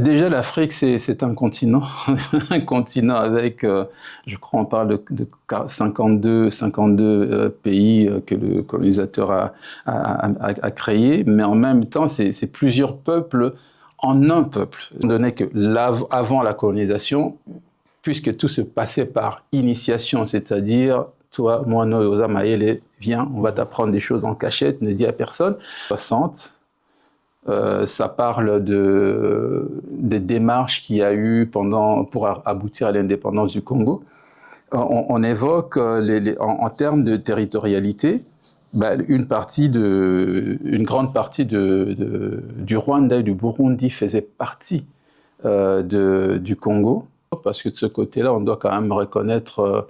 Déjà, l'Afrique, c'est un continent, un continent avec, je crois, on parle de 52 pays que le colonisateur a créé, mais en même temps, c'est plusieurs peuples en un peuple. Étant donné que avant la colonisation, puisque tout se passait par initiation, c'est-à-dire, toi, moi, Noé, Maëlle, viens, on va t'apprendre des choses en cachette, ne dis à personne. 60. Ça parle des démarches qu'il y a eu pour aboutir à l'indépendance du Congo. On évoque en termes de territorialité, une grande partie du Rwanda et du Burundi faisait partie du Congo, parce que de ce côté-là, on doit quand même reconnaître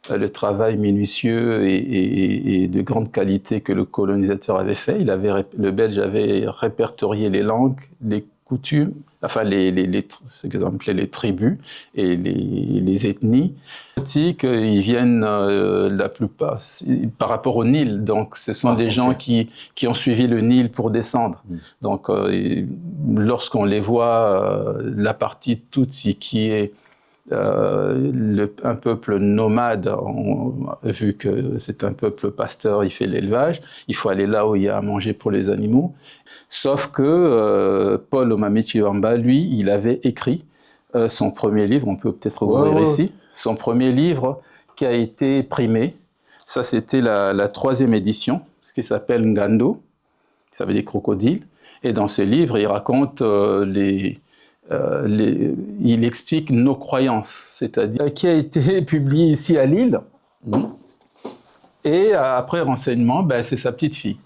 le travail minutieux et de grande qualité que le colonisateur avait fait. Le Belge avait répertorié les langues, les coutumes, enfin ce que l'on appelait les tribus et les ethnies. Ils viennent la plupart par rapport au Nil, donc ce sont des gens qui ont suivi le Nil pour descendre. Donc lorsqu'on les voit, la partie Tutsi qui est un peuple nomade, vu que c'est un peuple pasteur, il fait l'élevage, il faut aller là où il y a à manger pour les animaux. Sauf que Paul Omami Chivamba, lui, il avait écrit son premier livre, on peut peut-être ouvrir ici, son premier livre qui a été primé. Ça, c'était la troisième édition, ce qui s'appelle Ngando, ça veut dire crocodile. Et dans ce livre, il raconte il explique nos croyances, c'est-à-dire qui a été publié ici à Lille. Et après renseignement, c'est sa petite fille.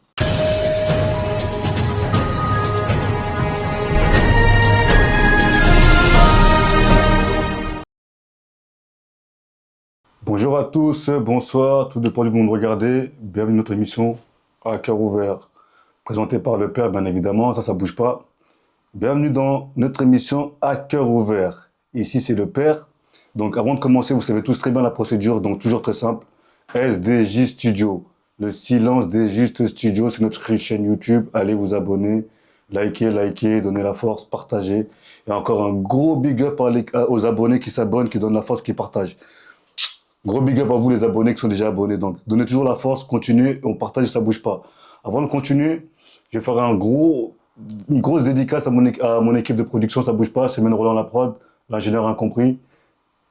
Bonjour à tous, bonsoir, tout dépend du vous me regardez. Bienvenue à notre émission à cœur ouvert, présentée par le Père, bien évidemment, ça bouge pas. Bienvenue dans notre émission à cœur ouvert. Ici, c'est le Père. Donc, avant de commencer, vous savez tous très bien la procédure, donc toujours très simple. SDJ Studio, le silence des justes studios, c'est notre chaîne YouTube. Allez vous abonner, likez, donnez la force, partagez. Et encore un gros big up aux abonnés qui s'abonnent, qui donnent la force, qui partagent. Gros big up à vous les abonnés qui sont déjà abonnés. Donc, donnez toujours la force, continuez, on partage et ça bouge pas. Avant de continuer, je vais faire une grosse dédicace à mon équipe de production, ça bouge pas, c'est Mène Roland la prod, l'ingénieur incompris.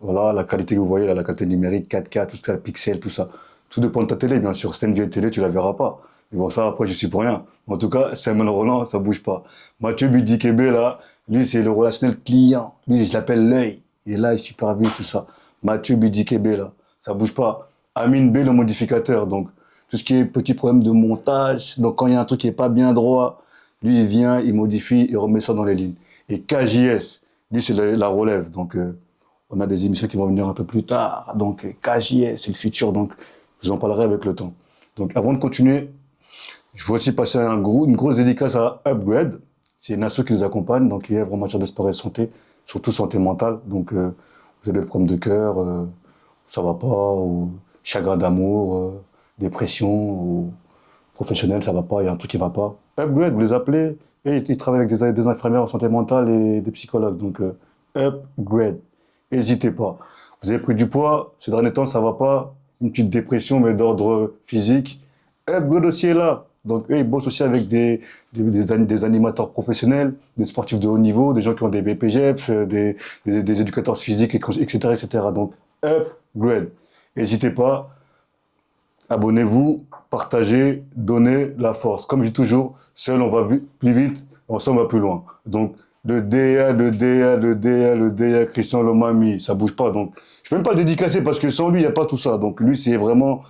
Voilà, la qualité que vous voyez là, la qualité numérique, 4K, tout ce qu'il y a, pixels, tout ça. Tout dépend de ta télé, bien sûr. Si t'as une vieille télé, tu la verras pas. Mais bon, ça, après, je suis pour rien. En tout cas, Samuel Roland, ça bouge pas. Mathieu Budikebe, là, lui, c'est le relationnel client. Lui, je l'appelle l'œil. Il est là, il supervise tout ça. Mathieu Budikebe, là, ça bouge pas. Amine B, le modificateur. Donc, tout ce qui est petit problème de montage. Donc, quand il y a un truc qui est pas bien droit, lui, il vient, il modifie, il remet ça dans les lignes. Et KJS, lui, c'est la relève. Donc, on a des émissions qui vont venir un peu plus tard. Donc, KJS, c'est le futur. Donc, je vous en parlerai avec le temps. Donc, avant de continuer, je veux aussi passer une grosse dédicace à Upgrade. C'est une asso qui nous accompagne, donc qui œuvre en matière de sport et santé, surtout santé mentale. Donc, vous avez des problèmes de cœur, ça va pas, ou chagrin d'amour, dépression, ou professionnel, ça va pas, il y a un truc qui va pas. Upgrade, vous les appelez, et ils travaillent avec des infirmières en santé mentale et des psychologues. Donc, Upgrade. N'hésitez pas. Vous avez pris du poids, ces derniers temps, ça va pas, une petite dépression, mais d'ordre physique. Upgrade aussi est là. Donc, eux, ils bossent aussi avec des animateurs professionnels, des sportifs de haut niveau, des gens qui ont des BPGEPS, des éducateurs physiques, etc., etc. Donc, Upgrade. N'hésitez pas. Abonnez-vous, partagez, donnez la force. Comme je dis toujours, seul on va plus vite, ensemble on va plus loin. Donc, le DA, Christian Lomami, ça bouge pas. Donc, je peux même pas le dédicacer parce que sans lui, il n'y a pas tout ça. Donc, lui, c'est vraiment,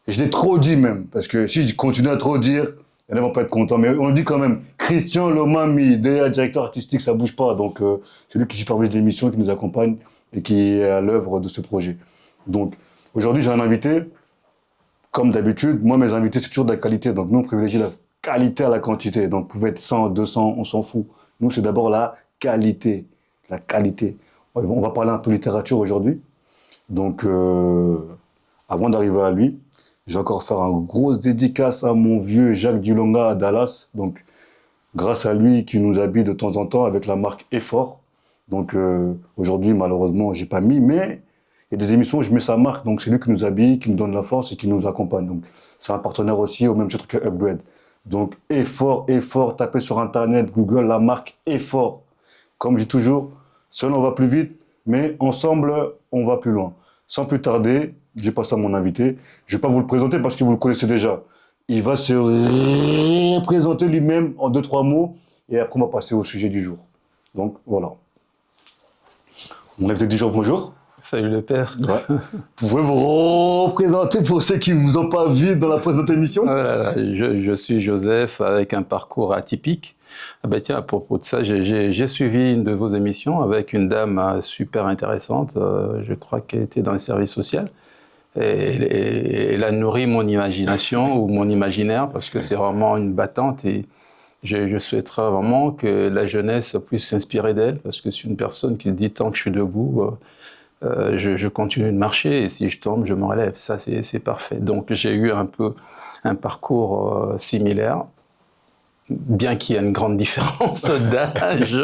je l'ai trop dit même. Parce que si je continue à trop dire, ils ne vont pas être contents. Mais on le dit quand même. Christian Lomami, DA, directeur artistique, ça bouge pas. Donc, c'est lui qui supervise l'émission, qui nous accompagne et qui est à l'œuvre de ce projet. Donc, aujourd'hui, j'ai un invité. Comme d'habitude, moi, mes invités, c'est toujours de la qualité. Donc, nous, on privilégie la qualité à la quantité. Donc, vous pouvez être 100, 200, on s'en fout. Nous, c'est d'abord la qualité. La qualité. On va parler un peu littérature aujourd'hui. Donc, avant d'arriver à lui, je vais encore faire une grosse dédicace à mon vieux Jacques Dulonga à Dallas. Donc, grâce à lui qui nous habille de temps en temps avec la marque Effort. Donc aujourd'hui, malheureusement, j'ai pas mis, mais il y a des émissions où je mets sa marque. Donc c'est lui qui nous habille, qui nous donne la force et qui nous accompagne. Donc c'est un partenaire aussi au même titre que Upgrade. Donc Effort, Effort, tapez sur Internet, Google, la marque Effort. Comme je dis toujours, seul on va plus vite, mais ensemble on va plus loin. Sans plus tarder, j'ai passé à mon invité. Je ne vais pas vous le présenter parce que vous le connaissez déjà. Il va se présenter lui-même en 2-3 mots et après on va passer au sujet du jour. Donc voilà. Mon invité du jour, bonjour. Salut le père. Ouais. Pouvez vous représenter pour ceux qui ne vous ont pas vu dans la précédente émission? Voilà, je suis Joseph avec un parcours atypique. Ah ben tiens, à propos de ça, j'ai suivi une de vos émissions avec une dame super intéressante, je crois qu'elle était dans le service social. Et elle a nourri mon imagination ou mon imaginaire parce que c'est vraiment une battante et je souhaiterais vraiment que la jeunesse puisse s'inspirer d'elle parce que c'est une personne qui dit tant que je suis debout, je continue de marcher et si je tombe, je me relève. Ça, c'est parfait. Donc j'ai eu un peu un parcours similaire, bien qu'il y ait une grande différence d'âge.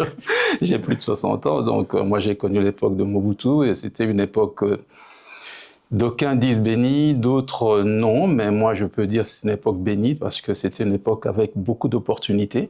J'ai plus de 60 ans, donc moi j'ai connu l'époque de Mobutu et c'était une époque... d'aucuns disent bénie, d'autres non, mais moi je peux dire que c'est une époque bénie parce que c'était une époque avec beaucoup d'opportunités.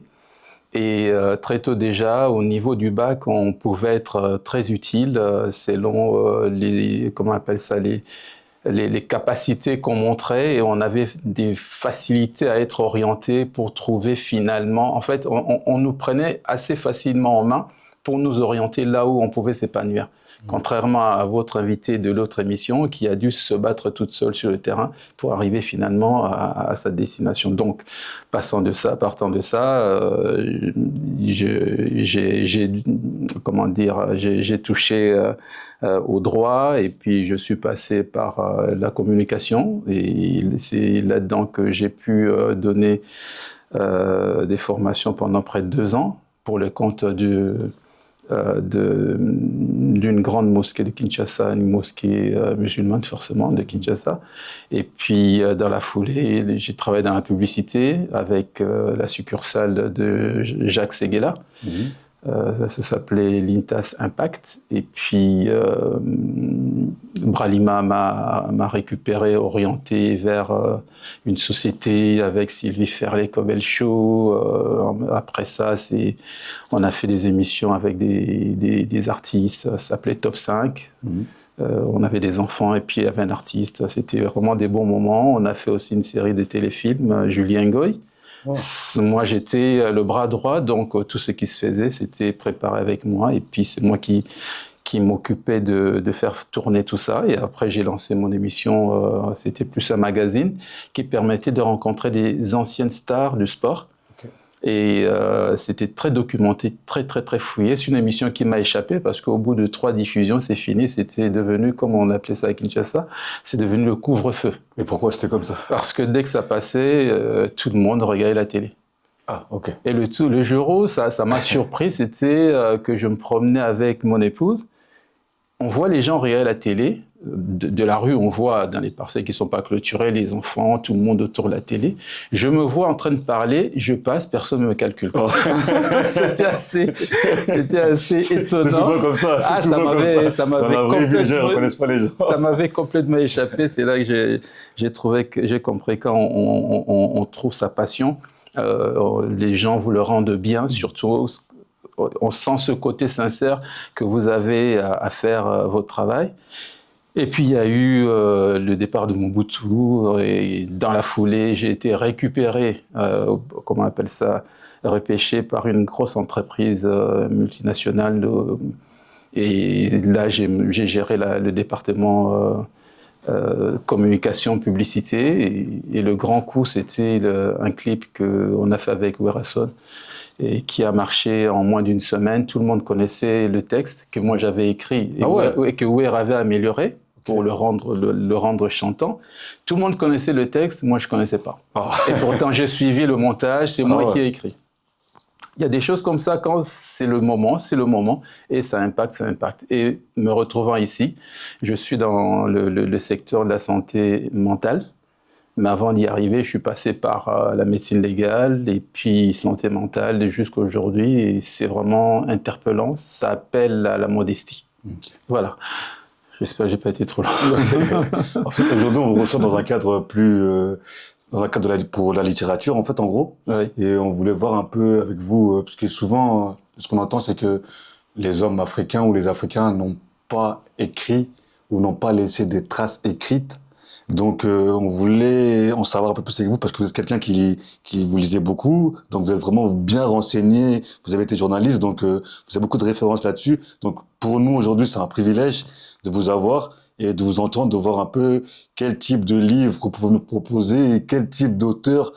Et très tôt déjà, au niveau du bac, on pouvait être très utile selon les, comment on appelle ça, les capacités qu'on montrait et on avait des facilités à être orienté pour trouver finalement, en fait, on nous prenait assez facilement en main pour nous orienter là où on pouvait s'épanouir. Contrairement à votre invité de l'autre émission qui a dû se battre toute seule sur le terrain pour arriver finalement à sa destination. Donc, partant de ça, j'ai touché au droit et puis je suis passé par la communication et c'est là-dedans que j'ai pu donner des formations pendant près de 2 ans pour le compte d'une grande mosquée de Kinshasa, une mosquée musulmane forcément de Kinshasa. Et puis dans la foulée, j'ai travaillé dans la publicité avec la succursale de Jacques Séguéla. Ça s'appelait l'Intas Impact. Et puis Bralima m'a récupéré, orienté vers une société avec Sylvie Ferlet-Cobel Show. Après ça, on a fait des émissions avec des artistes. Ça s'appelait Top 5. On avait des enfants et puis il y avait un artiste. C'était vraiment des bons moments. On a fait aussi une série de téléfilms, Julien Goy. Oh. Moi, j'étais le bras droit, donc tout ce qui se faisait, c'était préparé avec moi. Et puis, c'est moi qui m'occupais de faire tourner tout ça. Et après, j'ai lancé mon émission, c'était plus un magazine, qui permettait de rencontrer des anciennes stars du sport. Okay. Et c'était très documenté, très fouillé. C'est une émission qui m'a échappé parce qu'au bout de 3 diffusions, c'est fini. C'était devenu, comme on appelait ça à Kinshasa, c'est devenu le couvre-feu. Et pourquoi c'était comme ça? Parce que dès que ça passait, tout le monde regardait la télé. Ah, ok. Et le jour où ça m'a surpris, c'était que je me promenais avec mon épouse. On voit les gens regarder la télé. De la rue, on voit dans les parcelles qui ne sont pas clôturées, les enfants, tout le monde autour de la télé. Je me vois en train de parler, je passe, personne ne me calcule. Oh. C'était assez étonnant. C'est souvent comme ça. Ça m'avait complètement échappé. C'est là que j'ai compris quand on trouve sa passion, les gens vous le rendent bien, surtout. On sent ce côté sincère que vous avez à faire votre travail. Et puis il y a eu le départ de Mobutu et dans la foulée, j'ai été récupéré, comment on appelle ça, repêché par une grosse entreprise multinationale. Et là, j'ai géré le département communication, publicité. Et le grand coup, c'était un clip qu'on a fait avec Werason et qui a marché en moins d'1 semaine. Tout le monde connaissait le texte que moi j'avais écrit et que Wer avait amélioré pour le rendre chantant. Tout le monde connaissait le texte, moi je ne connaissais pas. Oh. Et pourtant j'ai suivi le montage, c'est moi qui ai écrit. Il y a des choses comme ça, quand c'est le moment, et ça impacte. Et me retrouvant ici, je suis dans le secteur de la santé mentale. Mais avant d'y arriver, je suis passé par la médecine légale et puis santé mentale et jusqu'à aujourd'hui. Et c'est vraiment interpellant. Ça appelle à la modestie. Voilà. J'espère que j'ai pas été trop long. En fait, aujourd'hui, on vous reçoit dans un cadre dans un cadre pour la littérature, en fait, en gros. Oui. Et on voulait voir un peu avec vous, parce que souvent, ce qu'on entend, c'est que les hommes africains ou les Africains n'ont pas écrit ou n'ont pas laissé des traces écrites. Donc, on voulait en savoir un peu plus avec vous parce que vous êtes quelqu'un qui vous lisez beaucoup. Donc, vous êtes vraiment bien renseigné. Vous avez été journaliste, donc vous avez beaucoup de références là-dessus. Donc, pour nous, aujourd'hui, c'est un privilège de vous avoir et de vous entendre, de voir un peu quel type de livre vous pouvez nous proposer et quel type d'auteur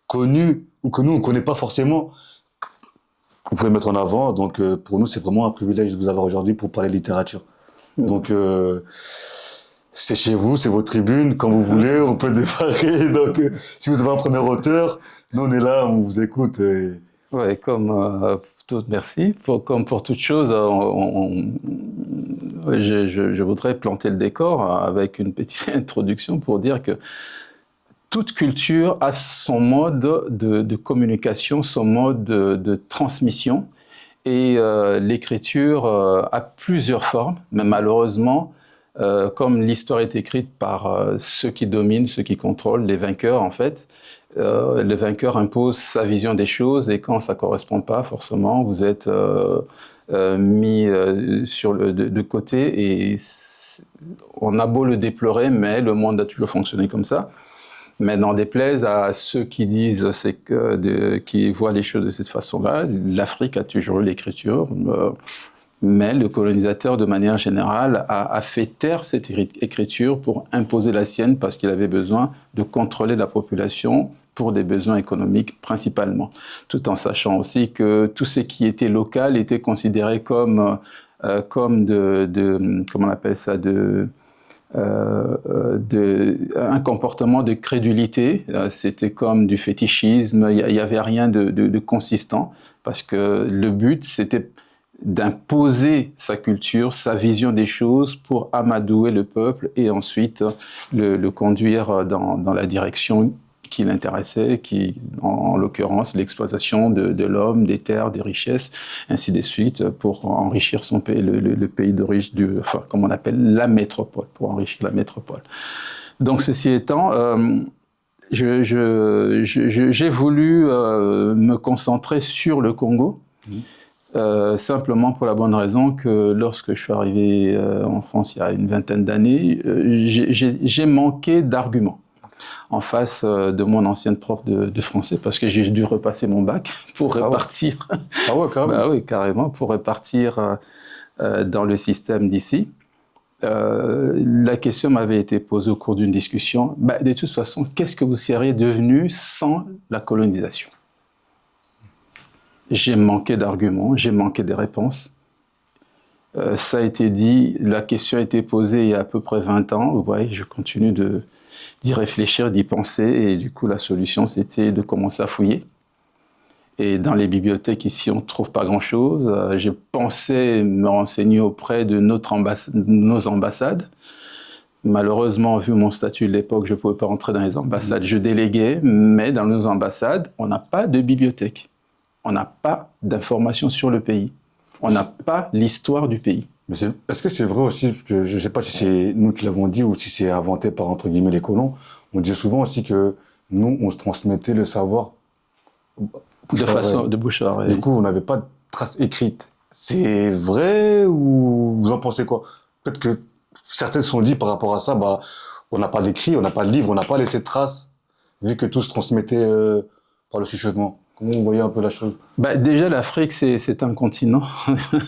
connu ou que nous, on connaît pas forcément vous pouvez mettre en avant. Donc, pour nous, c'est vraiment un privilège de vous avoir aujourd'hui pour parler littérature. Donc, c'est chez vous, c'est vos tribunes. Quand vous voulez, on peut démarrer. Donc, si vous avez un premier auteur, nous, on est là, on vous écoute. Ouais, comme merci. Comme pour toute chose, je voudrais planter le décor avec une petite introduction pour dire que toute culture a son mode de communication, son mode de transmission. Et l'écriture a plusieurs formes, mais malheureusement, comme l'histoire est écrite par ceux qui dominent, ceux qui contrôlent, les vainqueurs en fait, le vainqueur impose sa vision des choses et quand ça ne correspond pas, forcément, vous êtes mis de côté et on a beau le déplorer, mais le monde a toujours fonctionné comme ça. Mais n'en déplaise à ceux qui disent, qui voient les choses de cette façon-là, l'Afrique a toujours eu l'écriture, mais le colonisateur, de manière générale, a fait taire cette écriture pour imposer la sienne parce qu'il avait besoin de contrôler la population pour des besoins économiques principalement, tout en sachant aussi que tout ce qui était local était considéré comme comment on appelle ça, un comportement de crédulité, c'était comme du fétichisme, il n'y avait rien de consistant, parce que le but c'était d'imposer sa culture, sa vision des choses pour amadouer le peuple et ensuite le conduire dans la direction qui l'intéressait, en l'occurrence l'exploitation de l'homme, des terres, des richesses, ainsi de suite, pour enrichir son pays, le pays d'origine, enfin, comme on appelle la métropole, pour enrichir la métropole. Donc, ceci étant, j'ai voulu me concentrer sur le Congo, simplement pour la bonne raison que lorsque je suis arrivé en France il y a une vingtaine d'années, j'ai manqué d'arguments en face de mon ancienne prof de français parce que j'ai dû repasser mon bac pour repartir. Ah ouais, carrément. Bah oui, carrément, pour repartir dans le système d'ici. La question m'avait été posée au cours d'une discussion. Bah, de toute façon, qu'est-ce que vous seriez devenu sans la colonisation? J'ai manqué d'arguments, j'ai manqué de réponses. Ça a été dit, la question a été posée il y a à peu près 20 ans. Vous voyez, je continue d'y réfléchir, d'y penser. Et du coup, la solution, c'était de commencer à fouiller. Et dans les bibliothèques ici, on ne trouve pas grand-chose. J'ai pensé me renseigner auprès de nos ambassades. Malheureusement, vu mon statut de l'époque, je ne pouvais pas entrer dans les ambassades. Je déléguais, mais dans nos ambassades, on n'a pas de bibliothèque. On n'a pas d'informations sur le pays. On n'a pas l'histoire du pays. Mais est-ce que c'est vrai aussi, parce que je ne sais pas si c'est nous qui l'avons dit ou si c'est inventé par, entre guillemets, les colons, on disait souvent aussi que nous, on se transmettait le savoir de bouche à oreille. Du coup, on n'avait pas de traces écrites. C'est vrai ou vous en pensez quoi? Peut-être que certains se sont dit par rapport à ça, bah, on n'a pas d'écrit, on n'a pas de livre, on n'a pas laissé de traces, vu que tout se transmettait par le chuchotement. Comment vous voyez un peu la chose? Bah, déjà, l'Afrique, c'est un continent,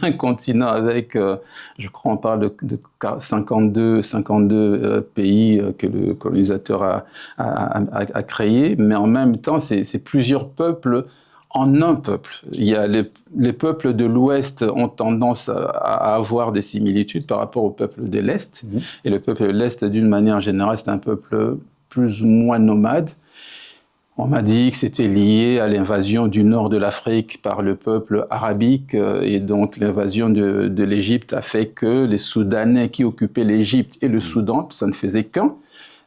un continent avec, je crois, on parle de 52 pays que le colonisateur a créé, mais en même temps, c'est plusieurs peuples en un peuple. Il y a les peuples de l'Ouest ont tendance à avoir des similitudes par rapport au peuple de l'Est, et le peuple de l'Est, d'une manière générale, c'est un peuple plus ou moins nomade. On m'a dit que c'était lié à l'invasion du nord de l'Afrique par le peuple arabique et donc l'invasion de l'Égypte a fait que les Soudanais qui occupaient l'Égypte et le Soudan, ça ne faisait qu'un,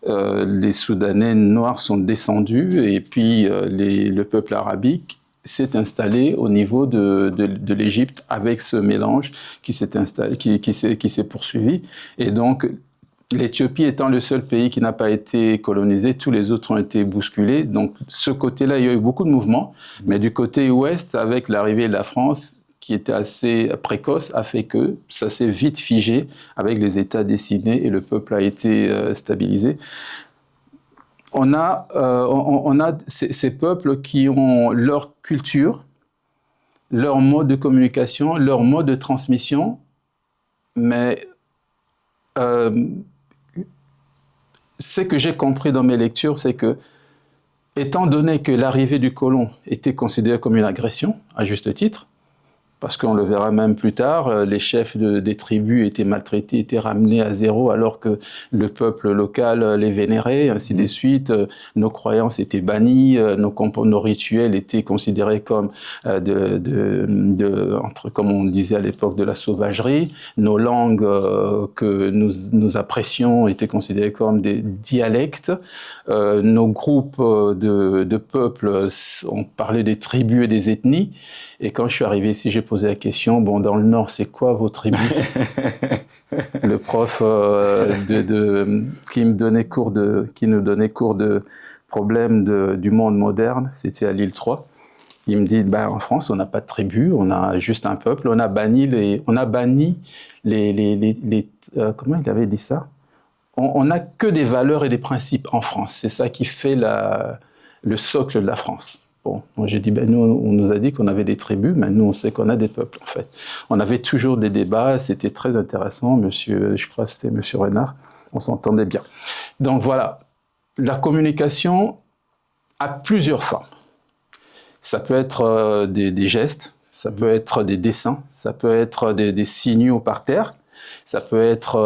les Soudanais noirs sont descendus et puis le peuple arabique s'est installé au niveau de l'Égypte avec ce mélange qui s'est installé, qui s'est poursuivi. Et donc, l'Éthiopie étant le seul pays qui n'a pas été colonisé, tous les autres ont été bousculés. Donc, ce côté-là, il y a eu beaucoup de mouvements. Mais du côté ouest, avec l'arrivée de la France, qui était assez précoce, a fait que ça s'est vite figé avec les États dessinés et le peuple a été stabilisé. On a ces peuples qui ont leur culture, leur mode de communication, leur mode de transmission, mais ce que j'ai compris dans mes lectures, c'est que, étant donné que l'arrivée du colon était considérée comme une agression, à juste titre, parce qu'on le verra même plus tard, les chefs des tribus étaient maltraités, étaient ramenés à zéro alors que le peuple local les vénérait, ainsi de suite. Nos croyances étaient bannies, nos rituels étaient considérés comme, comme on disait à l'époque, de la sauvagerie. Nos langues que nous apprécions étaient considérées comme des dialectes. Nos groupes de peuples, on parlait des tribus et des ethnies. Et quand je suis arrivé ici, j'ai posé la question, bon, dans le Nord, c'est quoi vos tribus? Le prof qui nous donnait cours de problèmes du monde moderne, c'était à Lille 3. Il me dit, en France, on n'a pas de tribu, on a juste un peuple, on a banni les comment il avait dit ça? On n'a que des valeurs et des principes en France. C'est ça qui fait le socle de la France. Bon, moi j'ai dit, nous, on nous a dit qu'on avait des tribus, mais nous, on sait qu'on a des peuples, en fait. On avait toujours des débats, c'était très intéressant, je crois que c'était monsieur Renard, on s'entendait bien. Donc voilà, la communication a plusieurs formes. Ça peut être des gestes, ça peut être des dessins, ça peut être des signaux par terre, ça peut être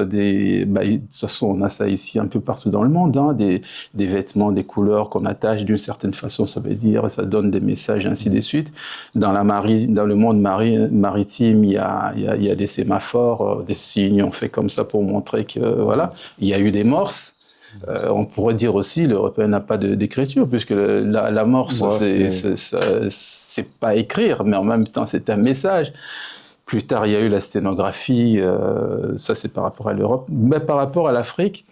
de toute façon, on a ça ici un peu partout dans le monde, hein, des vêtements, des couleurs qu'on attache d'une certaine façon, ça veut dire, ça donne des messages, ainsi de suite. Dans le monde maritime, il y a des sémaphores, des signes, on fait comme ça pour montrer que, voilà. Il y a eu des morses. On pourrait dire aussi, l'Européen n'a pas d'écriture, puisque la morse, c'est pas écrire, mais en même temps, c'est un message. Plus tard, il y a eu la sténographie, ça c'est par rapport à l'Europe. Mais par rapport à l'Afrique,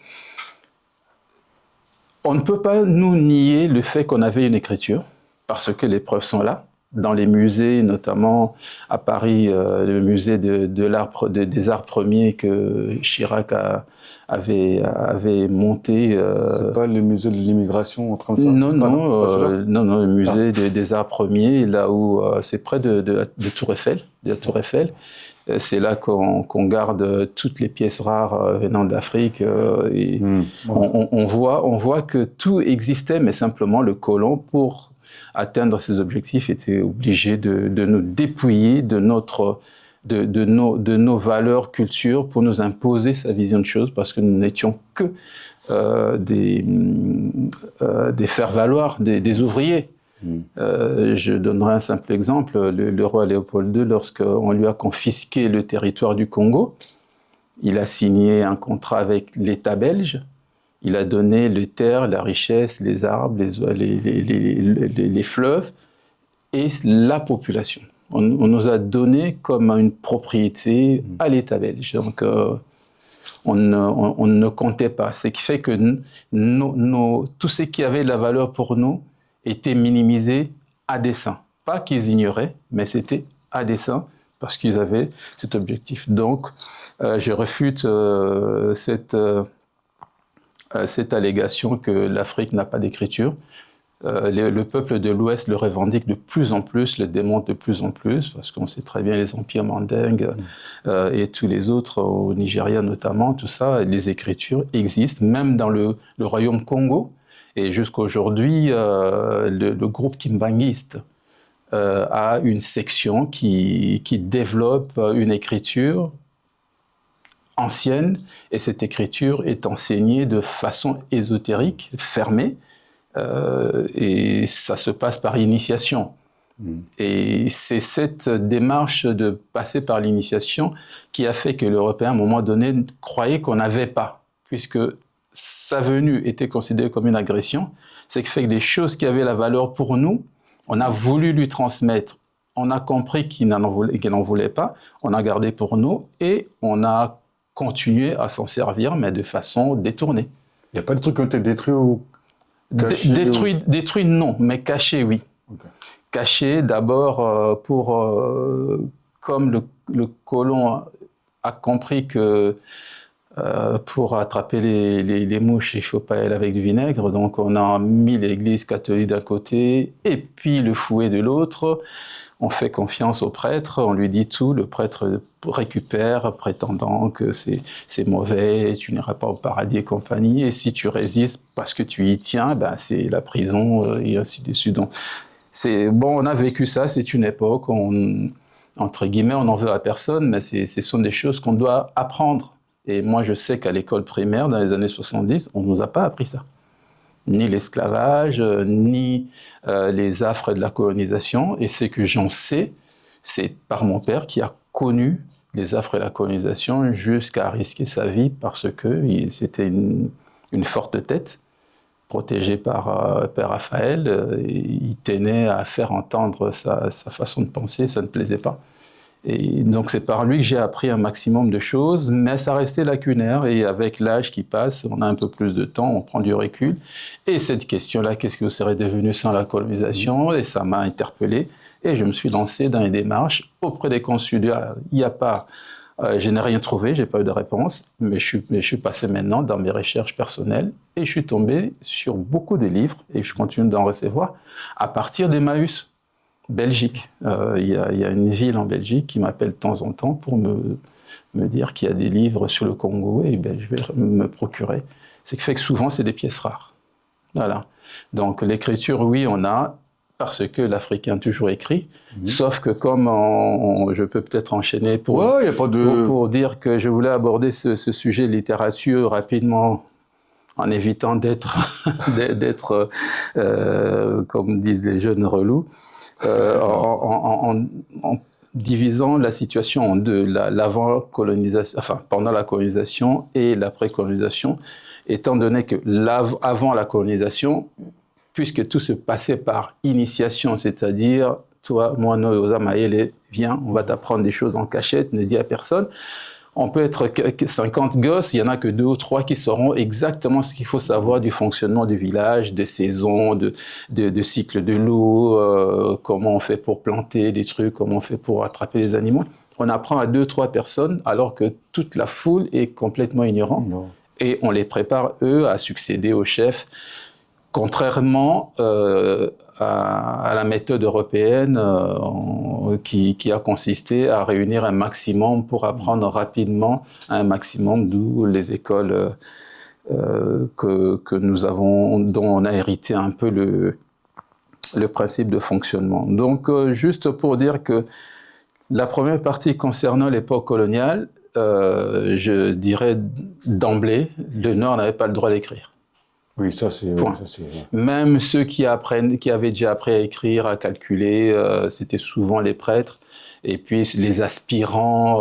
on ne peut pas nous nier le fait qu'on avait une écriture, parce que les preuves sont là. Dans les musées, notamment à Paris, le musée des arts premiers que Chirac avait monté. C'est pas le musée de l'immigration, comme ça? Non, le musée des arts premiers, là où c'est près de Tour Eiffel, de la Tour Eiffel. C'est là qu'on garde toutes les pièces rares venant d'Afrique. On voit que tout existait, mais simplement le colon, pour atteindre ses objectifs, était obligé de nous dépouiller de nos valeurs, cultures, pour nous imposer sa vision de choses, parce que nous n'étions que des faire-valoir, des ouvriers. Je donnerai un simple exemple. Le roi Léopold II, lorsqu'on lui a confisqué le territoire du Congo, il a signé un contrat avec l'État belge. Il a donné les terres, la richesse, les arbres, les fleuves et la population. On nous a donné comme une propriété à l'État belge. Donc, on ne comptait pas. Ce qui fait que tout ce qui avait de la valeur pour nous était minimisé à dessein. Pas qu'ils ignoraient, mais c'était à dessein parce qu'ils avaient cet objectif. Donc, je refute cette allégation que l'Afrique n'a pas d'écriture. Le peuple de l'Ouest le revendique de plus en plus, le démontre de plus en plus, parce qu'on sait très bien les empires mandingues et tous les autres, au Nigeria notamment, tout ça, les écritures existent, même dans le royaume Congo. Et jusqu'à aujourd'hui, le groupe kimbanguiste a une section qui développe une écriture ancienne, et cette écriture est enseignée de façon ésotérique, fermée, et ça se passe par initiation. Et c'est cette démarche de passer par l'initiation qui a fait que l'Européen, à un moment donné, croyait qu'on n'avait pas, puisque sa venue était considérée comme une agression, c'est que fait que les choses qui avaient la valeur pour nous, on a voulu lui transmettre. On a compris qu'il n'en voulait pas, on a gardé pour nous et on a continué à s'en servir, mais de façon détournée. Il n'y a pas de trucs qui ont été détruits ou cachés Détruits, non, mais cachés, oui. Okay. Cachés, d'abord, comme le colon a compris que pour attraper les mouches, il ne faut pas aller avec du vinaigre. Donc, on a mis l'église catholique d'un côté et puis le fouet de l'autre. On fait confiance au prêtre, on lui dit tout. Le prêtre récupère, prétendant que c'est mauvais, tu n'iras pas au paradis et compagnie. Et si tu résistes parce que tu y tiens, ben, c'est la prison et ainsi de suite. Donc, on a vécu ça, c'est une époque, entre guillemets, on n'en veut à personne, mais ce sont des choses qu'on doit apprendre. Et moi, je sais qu'à l'école primaire, dans les années 70, on ne nous a pas appris ça. Ni l'esclavage, ni les affres de la colonisation. Et ce que j'en sais, c'est par mon père qui a connu les affres de la colonisation jusqu'à risquer sa vie parce que c'était une forte tête, protégé par Père Raphaël. Il tenait à faire entendre sa façon de penser, ça ne plaisait pas. Et donc c'est par lui que j'ai appris un maximum de choses, mais ça restait lacunaire et avec l'âge qui passe, on a un peu plus de temps, on prend du recul. Et cette question-là, qu'est-ce que vous serez devenu sans la colonisation? Et ça m'a interpellé et je me suis lancé dans les démarches auprès des consulats. Il n'y a pas, je n'ai rien trouvé, j'ai pas eu de réponse, mais je suis passé maintenant dans mes recherches personnelles et je suis tombé sur beaucoup de livres et je continue d'en recevoir à partir d'Emmaüs. Belgique. Il y a une ville en Belgique qui m'appelle de temps en temps pour me dire qu'il y a des livres sur le Congo et ben, je vais me procurer. C'est que fait que souvent, c'est des pièces rares. Voilà. Donc l'écriture, oui, on a, parce que l'Africain toujours écrit, sauf que comme je peux peut-être enchaîner pour dire que je voulais aborder ce sujet de littérature rapidement, en évitant d'être, comme disent les jeunes relous, en divisant la situation en deux, l'avant-colonisation, enfin pendant la colonisation et l'après-colonisation, étant donné que avant la colonisation, puisque tout se passait par initiation, c'est-à-dire toi, moi, Noyosa Mayele, viens, on va t'apprendre des choses en cachette, ne dis à personne. On peut être 50 gosses, il n'y en a que 2 ou 3 qui sauront exactement ce qu'il faut savoir du fonctionnement du village, de saison, de cycle de l'eau, comment on fait pour planter des trucs, comment on fait pour attraper les animaux. On apprend à 2 ou 3 personnes alors que toute la foule est complètement ignorante. Non. Et on les prépare, eux, à succéder au chef. Contrairement à la méthode européenne qui a consisté à réunir un maximum pour apprendre rapidement un maximum, d'où les écoles que nous avons, dont on a hérité un peu le principe de fonctionnement. Donc, juste pour dire que la première partie concernant l'époque coloniale, je dirais d'emblée, le Nord n'avait pas le droit d'écrire. Oui, ça c'est... Même ceux qui avaient déjà appris à écrire, à calculer, c'était souvent les prêtres, et puis les aspirants,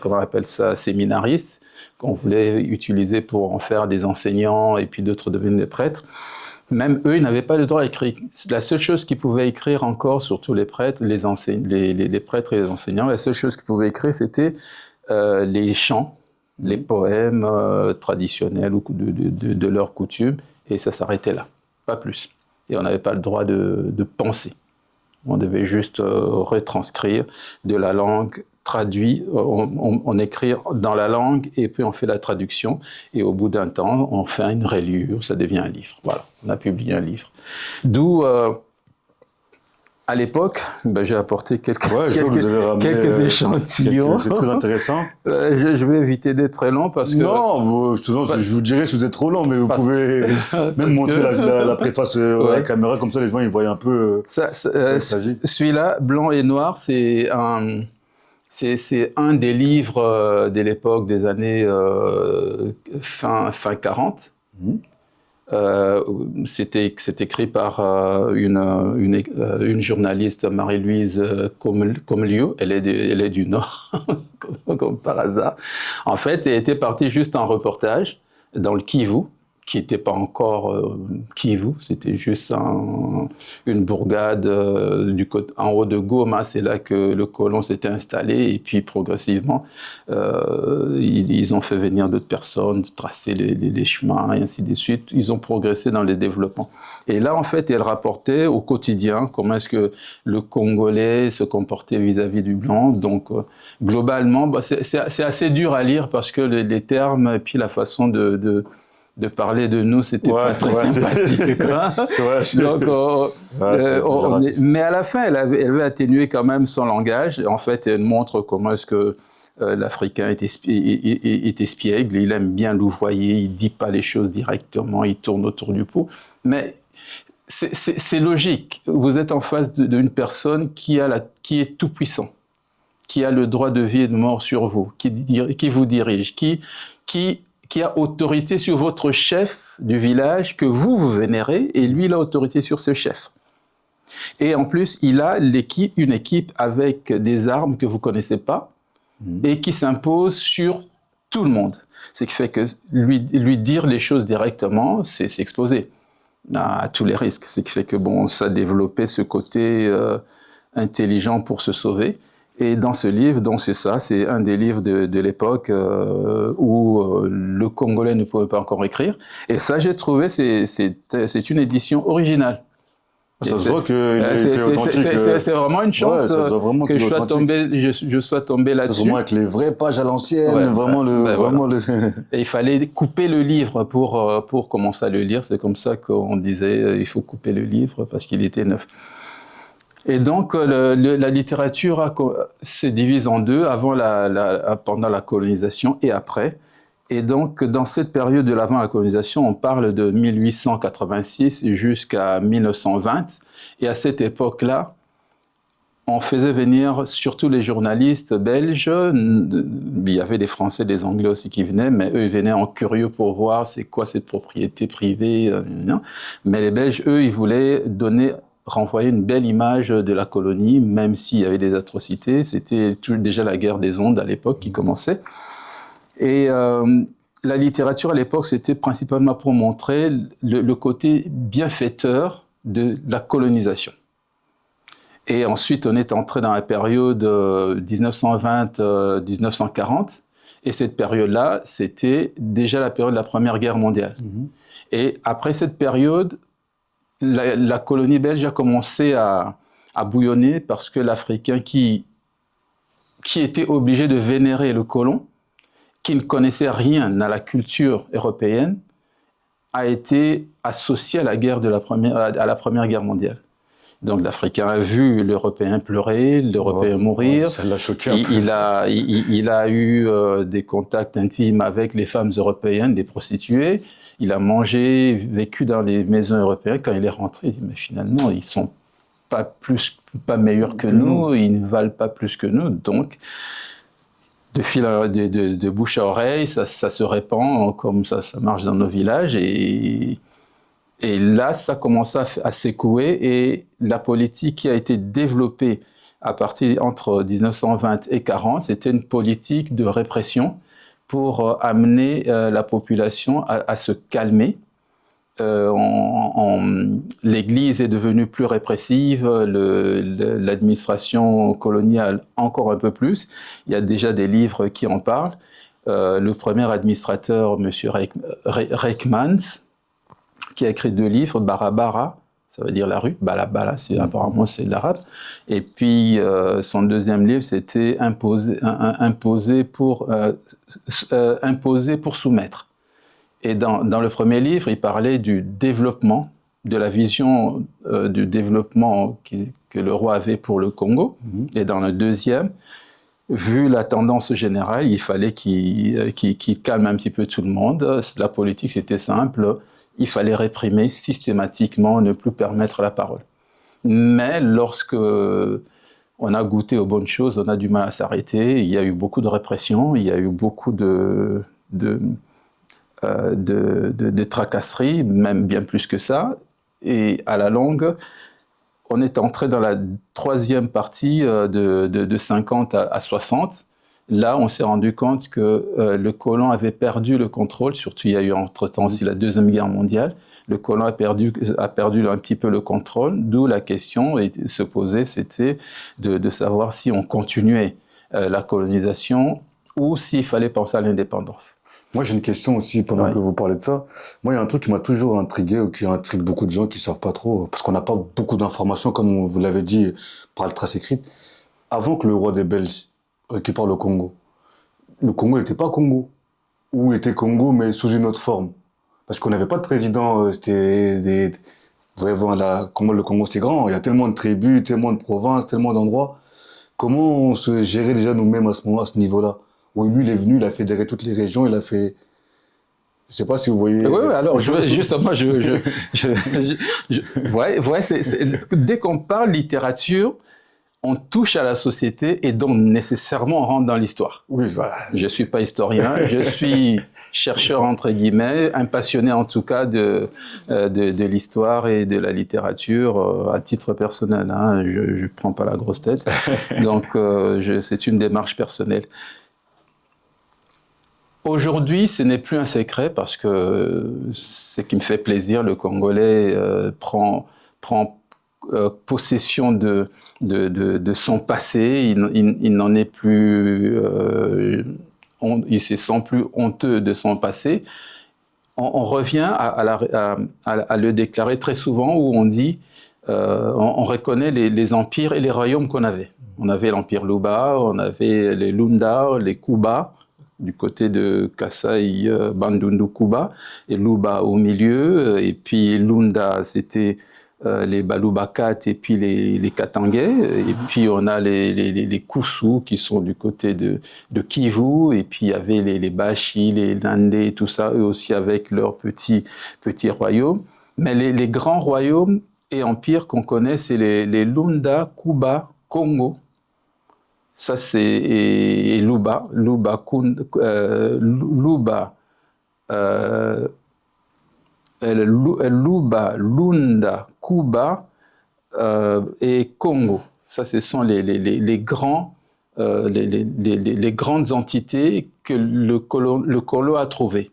comment on appelle ça, séminaristes, qu'on voulait utiliser pour en faire des enseignants, et puis d'autres devenaient des prêtres. Même eux, ils n'avaient pas le droit d'écrire. La seule chose qu'ils pouvaient écrire encore, surtout les prêtres, les prêtres et les enseignants, la seule chose qu'ils pouvaient écrire, c'était les chants, les poèmes traditionnels ou de leur coutume, et ça s'arrêtait là, pas plus. Et on n'avait pas le droit de penser. On devait juste retranscrire de la langue, traduit, on écrit dans la langue, et puis on fait la traduction, et au bout d'un temps, on fait une reliure, ça devient un livre. Voilà, on a publié un livre. D'où... à l'époque, j'ai apporté quelques échantillons. C'est très intéressant. Je vais éviter d'être très long parce que... Non, je vous dirais si vous êtes trop long, mais vous pouvez même montrer la préface à la caméra, comme ça les gens ils voient un peu il s'agit. Celui-là, blanc et noir, c'est un des livres de l'époque des années fin 40. C'est écrit par une journaliste, Marie-Louise Comelieu, elle est du Nord, comme par hasard. En fait, elle était partie juste en reportage, dans le Kivu, qui n'était pas encore Kivu, c'était juste une bourgade en haut de Goma. C'est là que le colon s'était installé, et puis progressivement, ils ont fait venir d'autres personnes, tracer les chemins, et ainsi de suite. Ils ont progressé dans les développements. Et là, en fait, elle rapportait au quotidien comment est-ce que le Congolais se comportait vis-à-vis du Blanc. Donc, globalement, c'est assez dur à lire parce que les termes et puis la façon de parler de nous, c'était pas très sympathique. Donc, mais à la fin, elle avait atténué quand même son langage. En fait, elle montre comment est-ce que l'Africain est espiègle, il aime bien louvoyer, il dit pas les choses directement, il tourne autour du pot. Mais c'est logique. Vous êtes en face d'une personne qui est tout puissant, qui a le droit de vie et de mort sur vous, qui vous dirige, qui a autorité sur votre chef du village que vous vénérez, et lui, il a autorité sur ce chef. Et en plus, il a une équipe avec des armes que vous ne connaissez pas et qui s'impose sur tout le monde. Ce qui fait que lui dire les choses directement, c'est s'exposer à tous les risques. Ce qui fait que ça a développé ce côté intelligent pour se sauver. Et dans ce livre, donc c'est un des livres de l'époque où le Congolais ne pouvait pas encore écrire. Et ça, j'ai trouvé, c'est une édition originale. Ça se voit qu'il est authentique. C'est vraiment une chance que je sois tombé là-dessus. C'est vraiment avec les vraies pages à l'ancienne, vraiment Et il fallait couper le livre pour commencer à le lire. C'est comme ça qu'on disait il faut couper le livre parce qu'il était neuf. Et donc, la littérature se divise en deux, pendant la colonisation et après. Et donc, dans cette période de l'avant la colonisation, on parle de 1886 jusqu'à 1920. Et à cette époque-là, on faisait venir surtout les journalistes belges. Il y avait des Français, des Anglais aussi qui venaient, mais eux, ils venaient en curieux pour voir c'est quoi cette propriété privée. Mais les Belges, eux, ils voulaient renvoyer une belle image de la colonie, même s'il y avait des atrocités. C'était déjà la guerre des ondes à l'époque qui commençait. Et la littérature à l'époque, c'était principalement pour montrer le côté bienfaiteur de la colonisation. Et ensuite, on est entré dans la période 1920-1940. Et cette période-là, c'était déjà la période de la Première Guerre mondiale. Et après cette période, la colonie belge a commencé à bouillonner parce que l'Africain qui était obligé de vénérer le colon, qui ne connaissait rien à la culture européenne, a été associé à la Première Guerre mondiale. Donc l'Africain a vu l'Européen pleurer, l'Européen mourir. Ça l'a choqué un peu. Il a eu des contacts intimes avec les femmes européennes, des prostituées. Il a vécu dans les maisons européennes. Quand il est rentré, il dit mais finalement ils sont pas meilleurs que nous, ils ne valent pas plus que nous. Donc de bouche à oreille, ça se répand comme ça marche dans nos villages et là, ça commence à s'écouer et la politique qui a été développée entre 1920 et 1940, c'était une politique de répression pour amener la population à se calmer. L'Église est devenue plus répressive, l'administration coloniale encore un peu plus. Il y a déjà des livres qui en parlent. Le premier administrateur, M. Reikmans, qui a écrit 2 livres, Barabara, ça veut dire la rue, Balabala, apparemment c'est l'arabe. Et puis son deuxième livre, c'était Imposer pour soumettre. Et dans le premier livre, il parlait du développement, de la vision du développement que le roi avait pour le Congo. Et dans le deuxième, vu la tendance générale, il fallait qu'il calme un petit peu tout le monde. La politique, c'était simple. Il fallait réprimer systématiquement, ne plus permettre la parole. Mais lorsque on a goûté aux bonnes choses, on a du mal à s'arrêter. Il y a eu beaucoup de répression, il y a eu beaucoup de tracasseries, même bien plus que ça. Et à la longue, on est entré dans la troisième partie de 50 à 60, là, on s'est rendu compte que le colon avait perdu le contrôle, surtout il y a eu entre-temps aussi la Deuxième Guerre mondiale. Le colon a perdu un petit peu le contrôle, d'où la question se posait, c'était de savoir si on continuait la colonisation ou s'il fallait penser à l'indépendance. Moi, j'ai une question aussi pendant que vous parlez de ça. Moi, il y a un truc qui m'a toujours intrigué ou qui intrigue beaucoup de gens qui savent pas trop, parce qu'on n'a pas beaucoup d'informations, comme vous l'avez dit, par la trace écrite. Avant que le roi des Belges récupère le Congo n'était pas Congo. Ou était Congo, mais sous une autre forme. Parce qu'on n'avait pas de président, c'était des... Vraiment, le Congo, c'est grand. Il y a tellement de tribus, tellement de provinces, tellement d'endroits. Comment on se gérait déjà nous-mêmes à ce niveau-là? Où lui, il est venu, il a fédéré toutes les régions, il a fait... Je sais pas si vous voyez... Oui, alors, justement, dès qu'on parle littérature, on touche à la société et donc nécessairement on rentre dans l'histoire. Oui, voilà. Je suis pas historien, je suis chercheur entre guillemets, un passionné en tout cas de l'histoire et de la littérature à titre personnel. Hein, je prends pas la grosse tête, donc c'est une démarche personnelle. Aujourd'hui, ce n'est plus un secret parce que ce qui me fait plaisir, le Congolais prend possession de son passé. Il n'en est plus, il se sent plus honteux de son passé. On revient à le déclarer très souvent où on dit, on reconnaît les empires et les royaumes qu'on avait. On avait l'empire Luba, on avait les Lunda, les Kuba, du côté de Kasai, Bandundu, Kuba, et Luba au milieu, et puis Lunda, c'était les Balubakat et puis les Katangais, et puis on a les Kusu qui sont du côté de Kivu, et puis il y avait les Bashi, les Landais, tout ça, eux aussi avec leurs petits royaumes. Mais les grands royaumes et empires qu'on connaît, c'est les Lunda, Kuba, Congo. Ça, c'est Luba, Luba, Lunda, Kuba et Congo. Ça, ce sont les grandes entités que le colon a trouvées.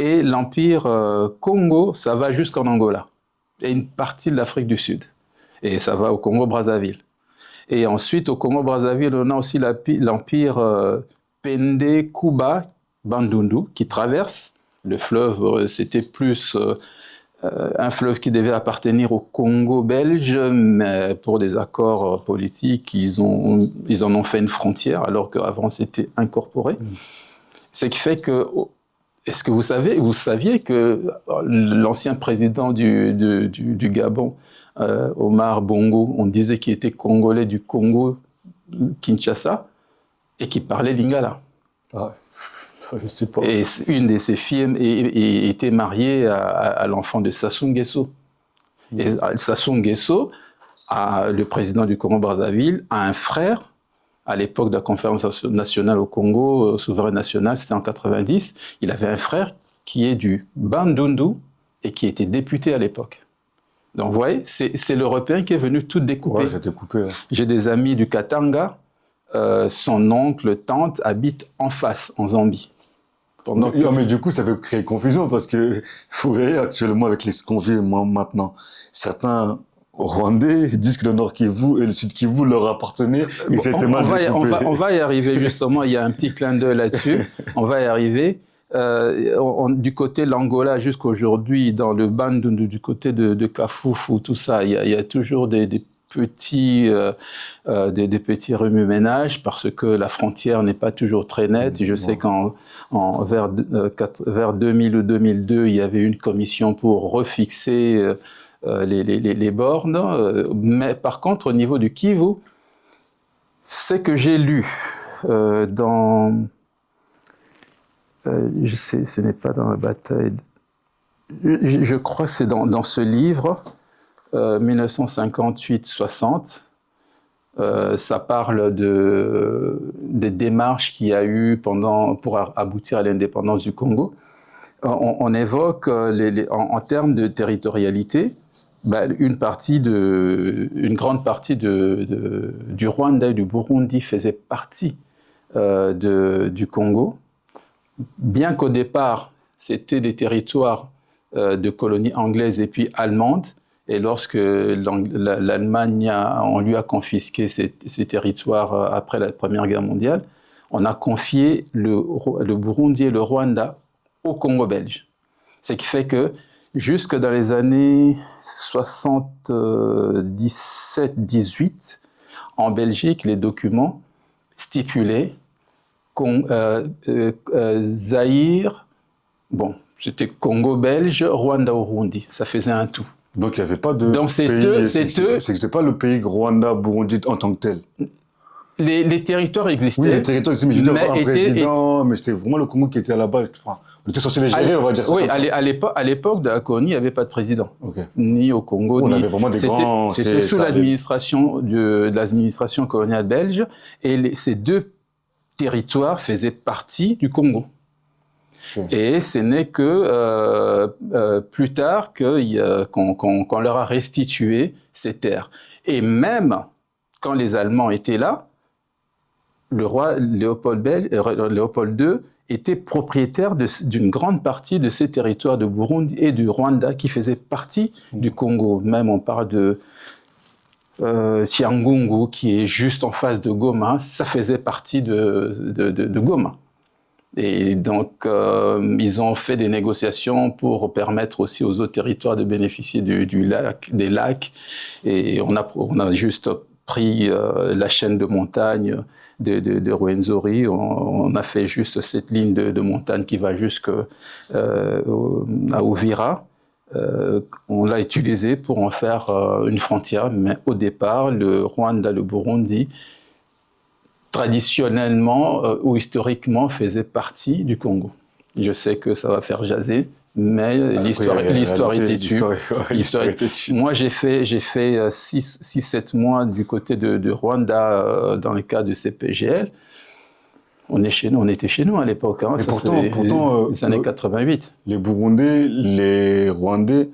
Et l'empire Congo, ça va jusqu'en Angola et une partie de l'Afrique du Sud. Et ça va au Congo-Brazzaville. Et ensuite, au Congo-Brazzaville, on a aussi l'empire Pende, Kuba, Bandundu, qui traverse le fleuve. C'était plus un fleuve qui devait appartenir au Congo belge, mais pour des accords politiques, ils en ont fait une frontière, alors qu'avant, c'était incorporé. Ce qui fait que... Est-ce que vous saviez que l'ancien président du Gabon, Omar Bongo, on disait qu'il était congolais du Congo, Kinshasa, et qu'il parlait lingala. Ah, je sais pas. Et une de ses filles était mariée à l'enfant de Sassou Nguesso. Et Sassou Nguesso, le président du Congo-Brazzaville, a un frère. À l'époque de la conférence nationale au Congo, souverain national, c'était en 90, il avait un frère qui est du Bandundu et qui était député à l'époque. Donc, vous voyez, c'est l'Européen qui est venu tout découper. Ouais, c'était coupé. Ouais. J'ai des amis du Katanga, son oncle, tante habitent en face, en Zambie. Mais du coup, ça peut créer confusion parce que, vous voyez, actuellement, avec ce qu'on vit maintenant, certains Rwandais disent que le Nord Kivu et le Sud Kivu leur appartenaient et c'était mal découpé. On va y arriver, justement, il y a un petit clin d'œil là-dessus, on va y arriver. Du côté de l'Angola jusqu'aujourd'hui, dans le Bandundu, du côté de Kafufu, tout ça, il y a toujours des petits remue-ménages parce que la frontière n'est pas toujours très nette. Je sais vers 2000 ou 2002, il y avait une commission pour refixer les bornes. Mais par contre, au niveau du Kivu, ce que j'ai lu dans... je sais, ce n'est pas dans la bataille... Je crois que c'est dans ce livre... 1958-60, ça parle des démarches qu'il y a eu pour aboutir à l'indépendance du Congo. On évoque en termes de territorialité, une grande partie du Rwanda et du Burundi faisait partie du Congo, bien qu'au départ, c'était des territoires de colonies anglaises et puis allemandes, et lorsque l'Allemagne, on lui a confisqué ces territoires après la Première Guerre mondiale, on a confié le Burundi et le Rwanda au Congo belge. Ce qui fait que jusque dans les années 77-18, en Belgique, les documents stipulaient Zaïre, bon, c'était Congo belge, Rwanda, Burundi, ça faisait un tout. Donc il n'y avait pas de pays, c'était pas le pays Rwanda, Burundi en tant que tel. Les territoires existaient. Oui, les territoires existaient, mais je veux dire, un président, mais c'était vraiment le Congo qui était à la base. Enfin, on était censé les gérer, on va dire ça. Oui, à l'époque de la colonie, il n'y avait pas de président. Okay. Ni au Congo, on avait vraiment des grands... C'était sous l'administration de l'administration coloniale belge, et ces deux territoires faisaient partie du Congo. Okay. Et ce n'est que plus tard qu'on leur a restitué ces terres. Et même quand les Allemands étaient là, le roi Léopold II était propriétaire d'une grande partie de ces territoires de Burundi et du Rwanda qui faisaient partie du Congo. Même on parle de Tiangungu qui est juste en face de Goma, ça faisait partie de Goma. Et donc, ils ont fait des négociations pour permettre aussi aux autres territoires de bénéficier des lacs. Et on a juste pris la chaîne de montagne de Rwenzori. On a fait juste cette ligne de montagne qui va jusqu'à Uvira. On l'a utilisé pour en faire une frontière. Mais au départ, le Rwanda, le Burundi, traditionnellement ou historiquement, faisait partie du Congo. Je sais que ça va faire jaser, mais l'histoire était tue. Moi, j'ai fait 6-7 mois du côté de Rwanda dans le cas de CPGL. On était chez nous à l'époque. Hein. Pourtant, les années 88. Les Burundais, les Rwandais,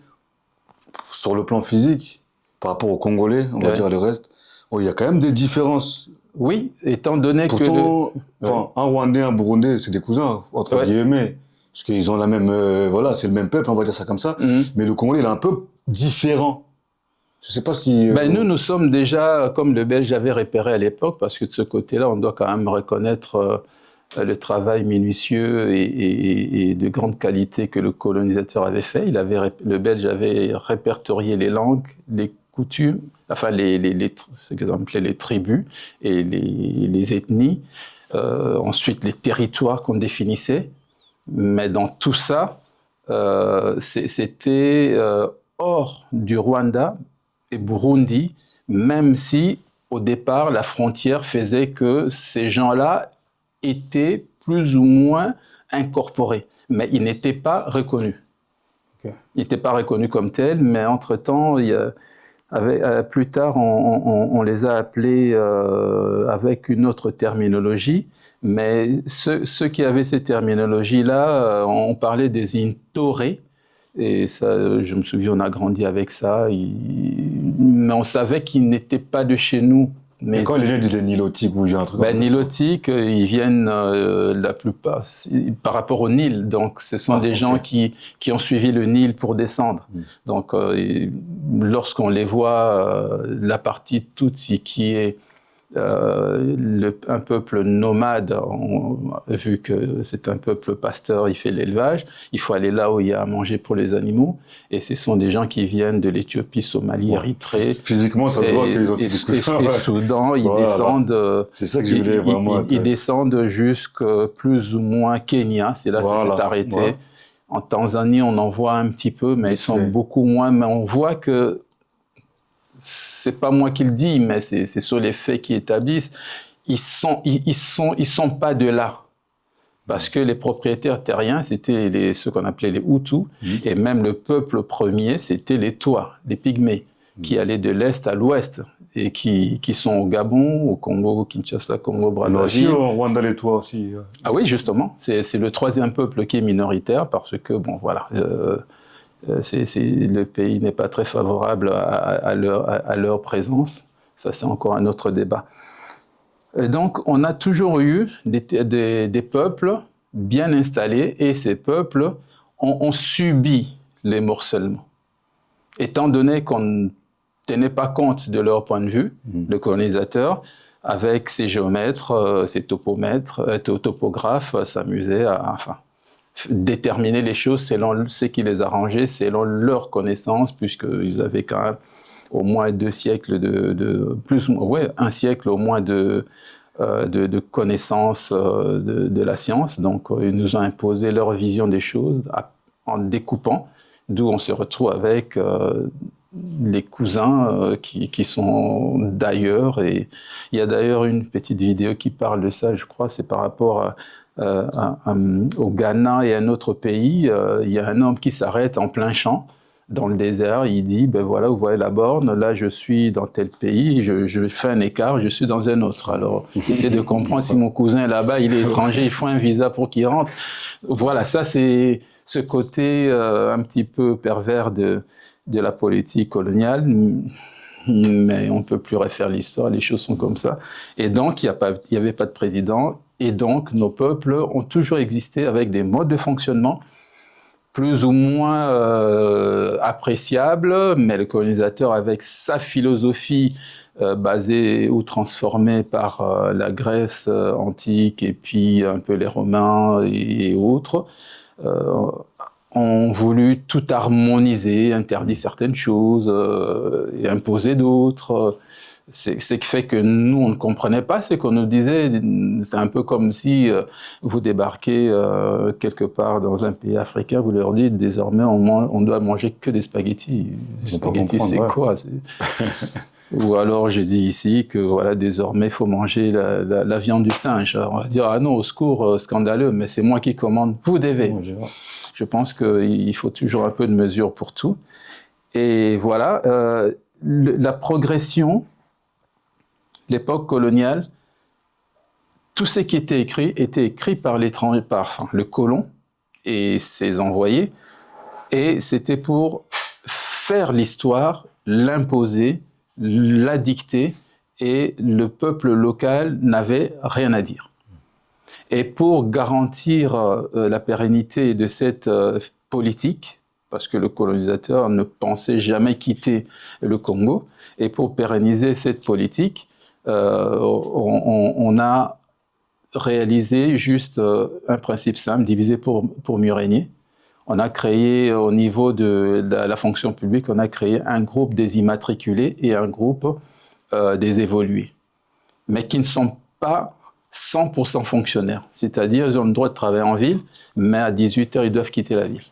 sur le plan physique, par rapport aux Congolais, on va dire le reste, il y a quand même des différences. Oui, étant donné pourtant, un Rwandais et un Burundais, c'est des cousins, entre guillemets. Parce qu'ils ont la même... voilà, c'est le même peuple, on va dire ça comme ça. Mais le Congolais, il est un peu différent. Je ne sais pas si... nous sommes déjà, comme le Belge avait repéré à l'époque, parce que de ce côté-là, on doit quand même reconnaître le travail minutieux et de grande qualité que le colonisateur avait fait. Le Belge avait répertorié les langues, les coutumes, enfin ce que l'on appelait les tribus et les ethnies, ensuite les territoires qu'on définissait, mais dans tout ça, c'était hors du Rwanda et Burundi, même si au départ la frontière faisait que ces gens-là étaient plus ou moins incorporés, mais ils n'étaient pas reconnus. Okay. Ils n'étaient pas reconnus comme tels, mais entre-temps, plus tard, on les a appelés avec une autre terminologie, mais ceux qui avaient ces terminologies-là, on parlait des Intorés, et ça, je me souviens, on a grandi avec ça, mais on savait qu'ils n'étaient pas de chez nous. Mais quand les gens disent les Nilotiques ou un truc Nilotiques, ils viennent la plupart par rapport au Nil. Donc, ce sont des gens qui ont suivi le Nil pour descendre. Donc, lorsqu'on les voit, la partie Tutsi qui est un peuple nomade, vu que c'est un peuple pasteur, il fait l'élevage, il faut aller là où il y a à manger pour les animaux, et ce sont des gens qui viennent de l'Éthiopie, Somalie, Érythrée. Physiquement, ça se voit qu'ils ont et Soudan, ils descendent. C'est ça que je voulais vraiment. Ils descendent jusqu'à plus ou moins Kenya, c'est là que ça s'est arrêté. Voilà. En Tanzanie, on en voit un petit peu, mais ils sont beaucoup moins. Mais on voit que c'est pas moi qui le dis, mais c'est sur les faits qui établissent. Ils sont pas de là, parce que les propriétaires terriens, c'était ceux qu'on appelait les Hutus, et même le peuple premier, c'était les Twa, les Pygmées, qui allaient de l'est à l'ouest et qui sont au Gabon, au Congo, au Kinshasa, Congo, Brazzaville. Aussi au Rwanda, les Twa aussi. Ah oui, justement, c'est le troisième peuple qui est minoritaire, parce que bon, voilà. Le pays n'est pas très favorable à leur présence. Ça, c'est encore un autre débat. Et donc, on a toujours eu des peuples bien installés et ces peuples ont subi les morcellements. Étant donné qu'on ne tenait pas compte de leur point de vue, le colonisateur, avec ses géomètres, ses topographes, s'amusait à déterminer les choses selon ce qui les arrangeait, selon leurs connaissances, puisqu'ils avaient quand même au moins 2 siècles un siècle au moins de connaissances de la science. Donc, ils nous ont imposé leur vision des choses en découpant, d'où on se retrouve avec les cousins qui sont d'ailleurs. Et il y a d'ailleurs une petite vidéo qui parle de ça, je crois, c'est par rapport au Ghana et à un autre pays. Il y a un homme qui s'arrête en plein champ dans le désert, il dit, ben voilà, vous voyez la borne, là je suis dans tel pays, je fais un écart, je suis dans un autre. Alors, j'essaie de comprendre si mon cousin est là-bas, il est étranger, il faut un visa pour qu'il rentre. Voilà, ça c'est ce côté un petit peu pervers de la politique coloniale, mais on ne peut plus refaire l'histoire, les choses sont comme ça. Et donc, il n'y avait pas de président, et donc nos peuples ont toujours existé avec des modes de fonctionnement plus ou moins appréciable, mais le colonisateur, avec sa philosophie basée ou transformée par la Grèce antique et puis un peu les Romains et autres, ont voulu tout harmoniser, interdire certaines choses et imposer d'autres. C'est ce qui fait que nous, on ne comprenait pas ce qu'on nous disait. C'est un peu comme si vous débarquez quelque part dans un pays africain, vous leur dites désormais on doit manger que des spaghettis. Les spaghettis, c'est quoi? Ou alors j'ai dit ici que voilà, désormais il faut manger la viande du singe. Alors, on va dire ah non, au secours, scandaleux, mais c'est moi qui commande. Vous devez. Je pense qu'il faut toujours un peu de mesure pour tout. Et voilà, la progression. L'époque coloniale, tout ce qui était écrit par l'étranger, le colon et ses envoyés, et c'était pour faire l'histoire, l'imposer, la dicter, et le peuple local n'avait rien à dire. Et pour garantir la pérennité de cette politique, parce que le colonisateur ne pensait jamais quitter le Congo, et pour pérenniser cette politique, on a réalisé juste un principe simple, diviser pour mieux régner. On a créé au niveau de la fonction publique, on a créé un groupe des immatriculés et un groupe des évolués, mais qui ne sont pas 100% fonctionnaires. C'est-à-dire, ils ont le droit de travailler en ville, mais à 18h, ils doivent quitter la ville.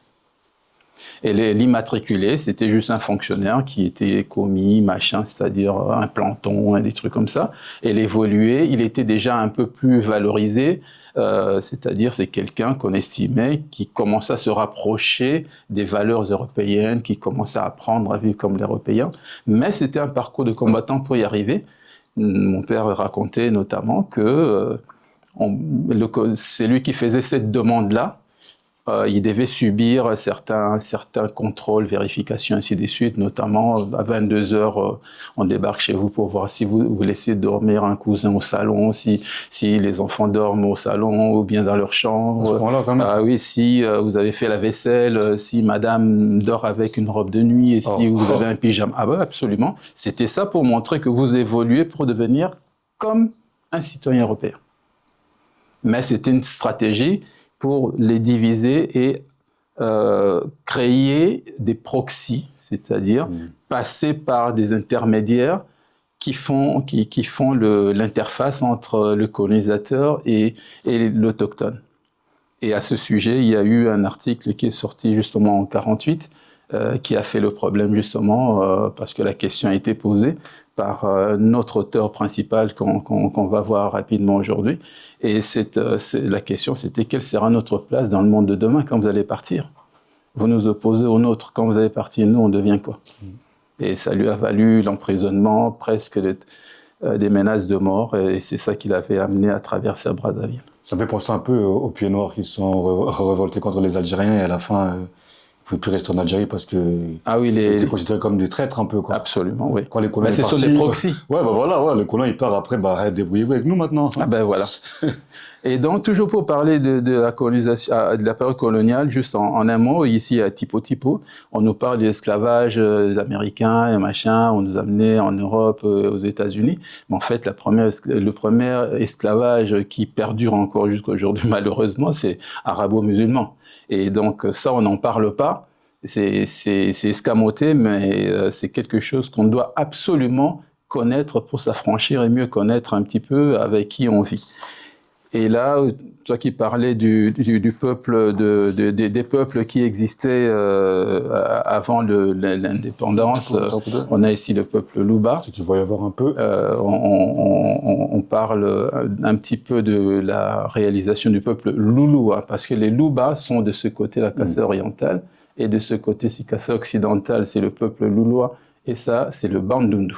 Et l'immatriculé, c'était juste un fonctionnaire qui était commis, machin, c'est-à-dire un planton, des trucs comme ça. Et l'évolué, il était déjà un peu plus valorisé, c'est-à-dire c'est quelqu'un qu'on estimait qui commençait à se rapprocher des valeurs européennes, qui commençait à apprendre à vivre comme les Européens. Mais c'était un parcours de combattant pour y arriver. Mon père racontait notamment que c'est lui qui faisait cette demande-là. Il devait subir certains contrôles, vérifications, ainsi de suite. Notamment, à 22h, on débarque chez vous pour voir si vous laissez dormir un cousin au salon, si les enfants dorment au salon ou bien dans leur chambre. À ce point-là, quand même. Ah oui, si vous avez fait la vaisselle, si madame dort avec une robe de nuit et si vous avez un pyjama. Ah ben absolument. C'était ça pour montrer que vous évoluez pour devenir comme un citoyen européen. Mais c'était une stratégie pour les diviser et créer des proxys, c'est-à-dire passer par des intermédiaires qui font l'interface entre le colonisateur et l'autochtone. Et à ce sujet, il y a eu un article qui est sorti justement en 1948 qui a fait le problème justement parce que la question a été posée par notre auteur principal qu'on va voir rapidement aujourd'hui. Et la question, c'était quelle sera notre place dans le monde de demain quand vous allez partir? Vous nous opposez au nôtre. Quand vous allez partir, nous, on devient quoi? Et ça lui a valu l'emprisonnement, presque des menaces de mort. Et c'est ça qui l'avait amené à traverser à Brazzaville. Ça me fait penser un peu aux Pieds Noirs qui sont révoltés contre les Algériens et à la fin, ne pouvaient plus rester en Algérie parce que ils étaient considérés comme des traîtres un peu, quoi. Absolument, oui. Quand les colons ce sont des proxys. Ouais, voilà, le colon il part après, débrouillez-vous avec nous maintenant. Voilà. Et donc, toujours pour parler de la colonisation, de la période coloniale, juste en un mot, ici à Tipo, on nous parle de l'esclavage des Américains et machin, on nous amenait en Europe, aux États-Unis. Mais en fait, le premier esclavage qui perdure encore jusqu'à aujourd'hui, malheureusement, c'est arabo-musulman. Et donc, ça, on n'en parle pas. C'est escamoté, mais c'est quelque chose qu'on doit absolument connaître pour s'affranchir et mieux connaître un petit peu avec qui on vit. Et là, toi qui parlais du peuple, des peuples qui existaient avant l'indépendance, on a ici le peuple Luba. C'est qu'il va y avoir un peu. On parle un petit peu de la réalisation du peuple Lulua, parce que les Luba sont de ce côté la Kassa orientale, et de ce côté, si Kassa occidental, c'est le peuple Lulua, et ça, c'est le Bandundu.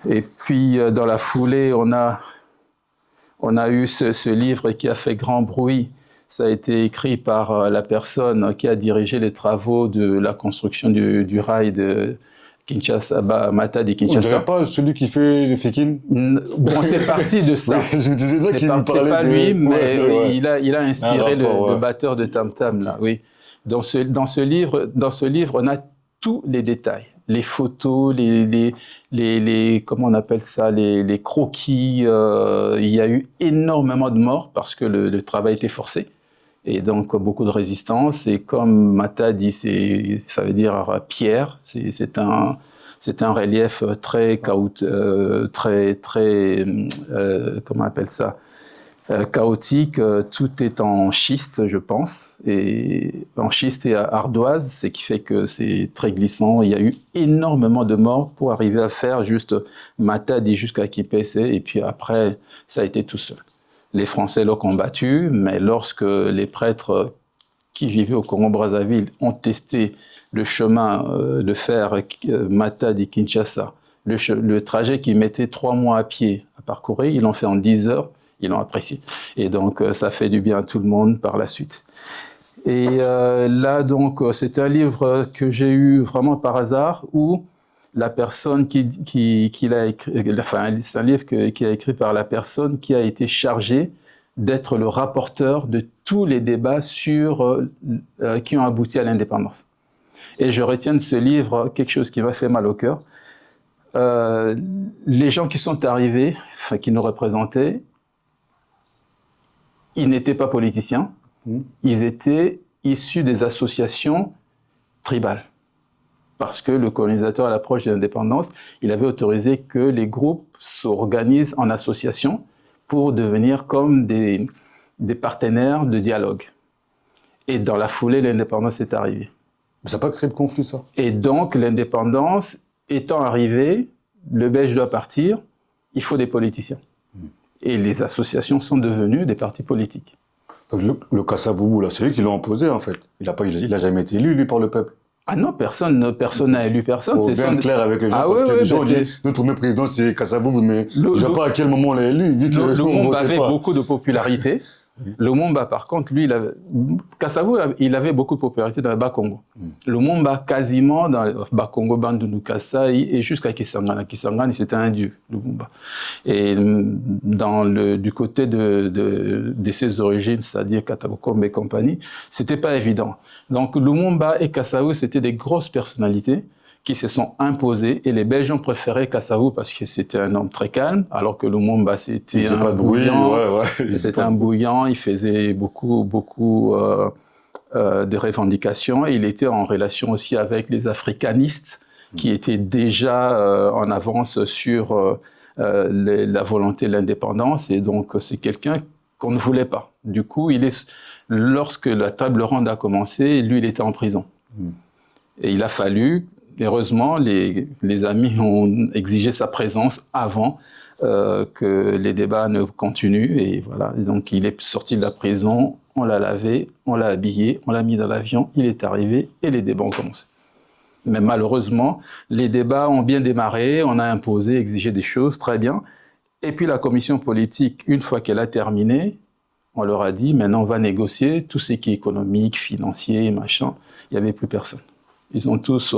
Et puis, dans la foulée, on a eu ce livre qui a fait grand bruit. Ça a été écrit par la personne qui a dirigé les travaux de la construction du rail de Kinshasa, Matadi Kinshasa. On dirait pas celui qui fait les Fékines. Bon, c'est parti de ça. Je me disais bien qu'il me parlait. C'est pas lui, mais ouais. Il a inspiré le batteur de Tam Tam là. Oui. Dans ce livre, on a tous les détails. Les photos, comment on appelle ça, les croquis. Il y a eu énormément de morts parce que le travail était forcé. Et donc, beaucoup de résistance. Et comme Mata dit, ça veut dire pierre. C'est un relief très comment on appelle ça, chaotique. Tout est en schiste, je pense, et en schiste et ardoise, ce qui fait que c'est très glissant. Il y a eu énormément de morts pour arriver à faire juste Matadi jusqu'à Kipese, et puis après, ça a été tout seul. Les Français l'ont combattu, mais lorsque les prêtres qui vivaient au Congo-Brazzaville ont testé le chemin de fer Matadi-Kinshasa, le trajet qu'ils mettaient 3 mois à pied à parcourir, ils l'ont fait en 10 heures. Ils l'ont apprécié. Et donc, ça fait du bien à tout le monde par la suite. Et là, donc, c'est un livre que j'ai eu vraiment par hasard, où la personne qui l'a écrit, enfin, c'est un livre qui a écrit par la personne qui a été chargée d'être le rapporteur de tous les débats qui ont abouti à l'indépendance. Et je retiens de ce livre quelque chose qui m'a fait mal au cœur. Les gens qui sont arrivés, enfin, qui nous représentaient, ils n'étaient pas politiciens, ils étaient issus des associations tribales. Parce que le colonisateur, à l'approche de l'indépendance, il avait autorisé que les groupes s'organisent en association pour devenir comme des partenaires de dialogue. Et dans la foulée, l'indépendance est arrivée. Mais ça n'a pas créé de conflit, ça? Et donc, l'indépendance étant arrivée, le Belge doit partir, il faut des politiciens. Et les associations sont devenues des partis politiques. Donc le là, c'est lui qui l'a imposé, en fait. Il n'a jamais été élu, lui, par le peuple. Ah non, personne n'a élu personne. C'est bien clair avec les gens, parce que les gens ont dit, notre premier président, c'est Kassavubu, mais je ne sais pas à quel moment on l'a élu. Lumumba avait beaucoup de popularité. Lumumba, par contre, lui, Kassavubu, il avait beaucoup de popularité dans le Bas-Congo. Lumumba, quasiment dans le Bas-Congo, Bandundu, Kassai, et jusqu'à Kisangani. Kisangani, c'était un dieu, Lumumba. Et du côté de ses origines, c'est-à-dire Katabokombe et compagnie, c'était pas évident. Donc, Lumumba et Kassavubu, c'était des grosses personnalités qui se sont imposés, et les Belges ont préféré Kassavubu parce que c'était un homme très calme, alors que Lumumba, c'était un bouillant. C'était un bouillant, il faisait beaucoup de revendications, et il était en relation aussi avec les africanistes qui étaient déjà en avance sur la volonté de l'indépendance, et donc c'est quelqu'un qu'on ne voulait pas. Du coup, lorsque la table ronde a commencé, lui, il était en prison. Et il a fallu... Heureusement, les amis ont exigé sa présence avant que les débats ne continuent. Et voilà. Et donc, il est sorti de la prison, on l'a lavé, on l'a habillé, on l'a mis dans l'avion, il est arrivé et les débats ont commencé. Mais malheureusement, les débats ont bien démarré, on a imposé, exigé des choses, très bien. Et puis la commission politique, une fois qu'elle a terminé, On leur a dit, maintenant on va négocier tout ce qui est économique, financier, machin. Il n'y avait plus personne. Ils ont tous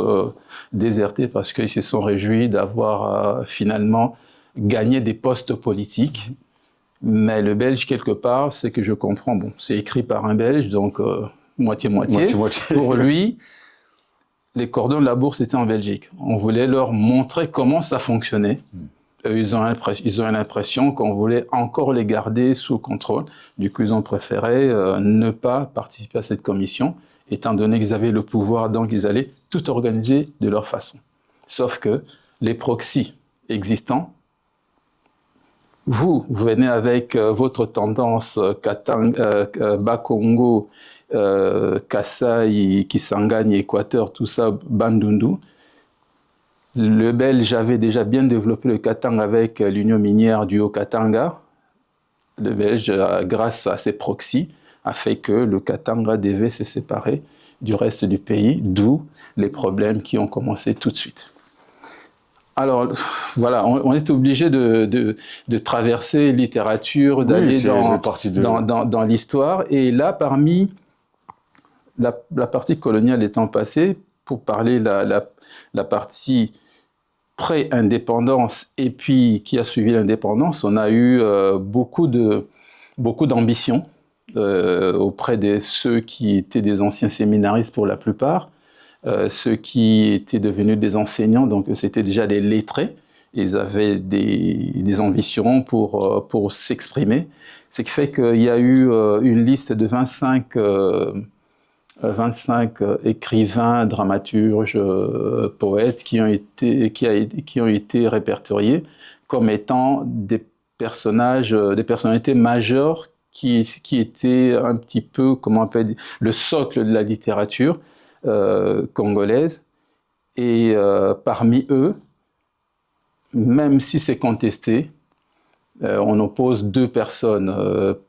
déserté parce qu'ils se sont réjouis d'avoir finalement gagné des postes politiques. Mais le Belge, quelque part, c'est que je comprends, bon, c'est écrit par un Belge, donc moitié-moitié. Pour lui, les cordons de la bourse étaient en Belgique. On voulait leur montrer comment ça fonctionnait. Ils ont l'impression qu'on voulait encore les garder sous contrôle. Du coup, ils ont préféré ne pas participer à cette commission, étant donné qu'ils avaient le pouvoir, donc ils allaient tout organiser de leur façon. Sauf que les proxys existants, vous venez avec votre tendance Bakongo, Kasaï, Kisangani, Équateur, tout ça, Bandundu. Le Belge avait déjà bien développé le Katanga avec l'union minière du Haut-Katanga. Le Belge, grâce à ses proxys, a fait que le Katanga devait se séparer du reste du pays, d'où les problèmes qui ont commencé tout de suite. Alors, voilà, on est obligé de traverser littérature, d'aller dans l'histoire. Et là, parmi la partie coloniale étant passée, pour parler la partie pré-indépendance et puis qui a suivi l'indépendance, on a eu beaucoup d'ambition auprès de ceux qui étaient des anciens séminaristes pour la plupart, ceux qui étaient devenus des enseignants, donc c'était déjà des lettrés, ils avaient des ambitions pour s'exprimer. Ce qui fait qu'il y a eu une liste de 25 écrivains, dramaturges, poètes qui ont été répertoriés comme étant des personnalités majeures qui étaient un petit peu, comment on peut dire, le socle de la littérature congolaise. Et parmi eux, même si c'est contesté, on oppose deux personnes,